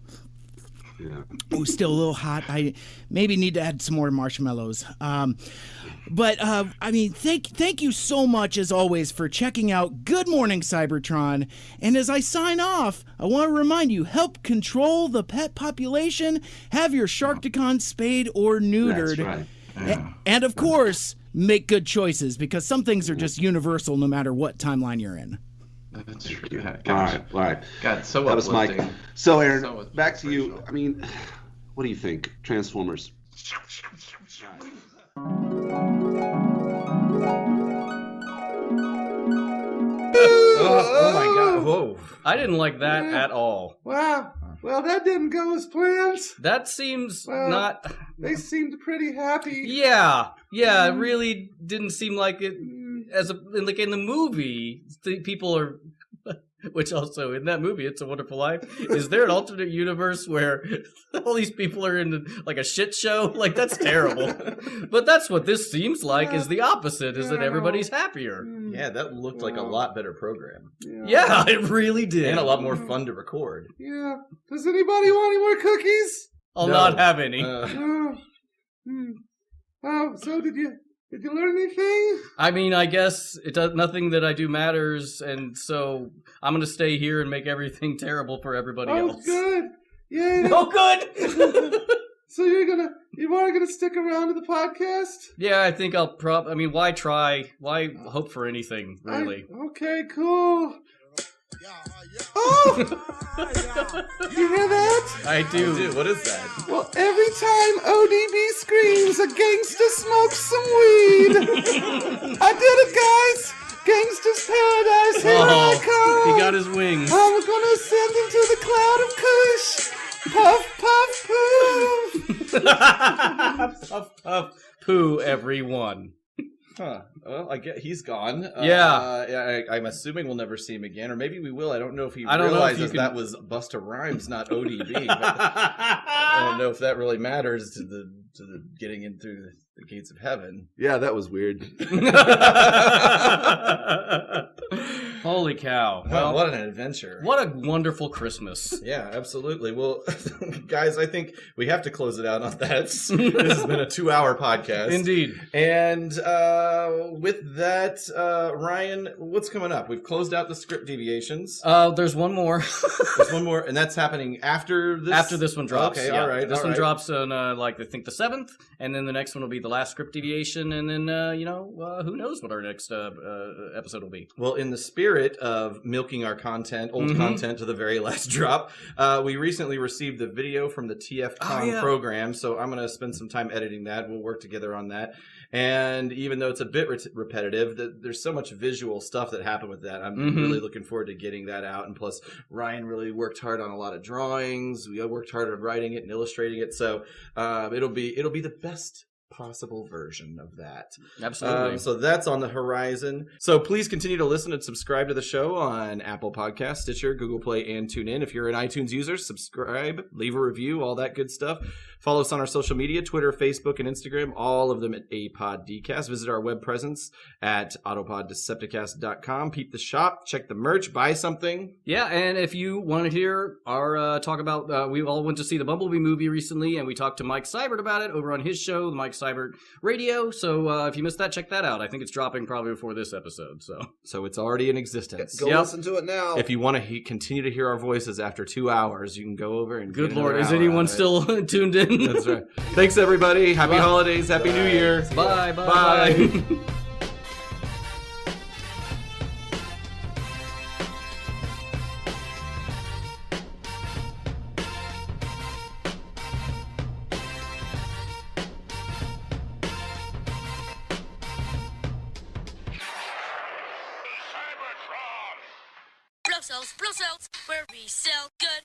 Yeah. Oh, still a little hot. I maybe need to add some more marshmallows. But thank you so much as always for checking out Good Morning Seibertron. And as I sign off, I want to remind you, help control the pet population. Have your Sharkticon spayed or neutered. That's right. Yeah. And of course, make good choices, because some things are just universal no matter what timeline you're in. That's true. All right. God, so that was uplifting. Mike. So, Aaron, back to you. I mean, what do you think? Transformers. Oh my God! Whoa! I didn't like that at all. Wow. Well, that didn't go as planned. That seems not. They seemed pretty happy. Yeah. It really didn't seem like it. Like in the movie, people are. Which also in that movie, It's a Wonderful Life, is there an alternate universe where all these people are in like a shit show? Like, that's terrible. But that's what this seems like, is the opposite, is that everybody's happier. Yeah, that looked like a lot better program. Yeah, it really did. And a lot more fun to record. Yeah. Does anybody want any more cookies? I'll not have any. So did you learn anything? I mean, I guess nothing that I do matters, and so I'm going to stay here and make everything terrible for everybody else. Oh, good. Yeah. Oh, good. So you are gonna stick around to the podcast? Yeah, I think I'll why try? Why hope for anything, really? Okay, cool. Oh! You hear that? I do. What is that? Well, every time ODB screams, a gangster smokes some weed. I did it, guys. Gangster's paradise, here I come. He got his wings. I'm gonna send him to the cloud of Kush. Puff, puff, poof. Puff, puff, poo, everyone. Huh. Well, I get he's gone. Yeah. I'm assuming we'll never see him again, or maybe we will. I don't know if he I don't know if realizes you that was Busta Rhymes, not ODB. But I don't know if that really matters to the getting in through the gates of heaven. Yeah, that was weird. Holy cow. Well, what an adventure. What a wonderful Christmas. Yeah, absolutely. Well, guys, I think we have to close it out on that. This has been a 2-hour podcast. Indeed. And with that, Ryan, what's coming up? We've closed out the script deviations. There's one more. There's one more, and that's happening after this? After this one drops. Okay, yeah. all right. This one drops on, I think, the 7th, and then the next one will be the last script deviation, and then, who knows what our next episode will be. Well, in the spirit of milking our content, old content to the very last drop, we recently received the video from the TFCon program, so I'm going to spend some time editing that. We'll work together on that. And even though it's a bit repetitive, there's so much visual stuff that happened with that. I'm really looking forward to getting that out. And plus, Ryan really worked hard on a lot of drawings. We worked hard on writing it and illustrating it. So it'll be the best possible version of that. Absolutely. So that's on the horizon. So please continue to listen and subscribe to the show on Apple Podcasts, Stitcher, Google Play, and TuneIn. If you're an iTunes user, subscribe, leave a review, all that good stuff. Follow us on our social media, Twitter, Facebook, and Instagram, all of them at APodDcast. Visit our web presence at autopoddecepticast.com. Peep the shop, check the merch, buy something. Yeah, and if you want to hear our talk about, we all went to see the Bumblebee movie recently, and we talked to Mike Seibert about it over on his show, the Mike Seibert Radio. So if you missed that, check that out. I think it's dropping probably before this episode. So it's already in existence. Go listen to it now. If you want to continue to hear our voices after 2 hours, you can go over and good Lord, is anyone still tuned in? That's right. Thanks, everybody. Happy holidays. Happy New Year. Bye. Bye. Blow cells, where we sell good.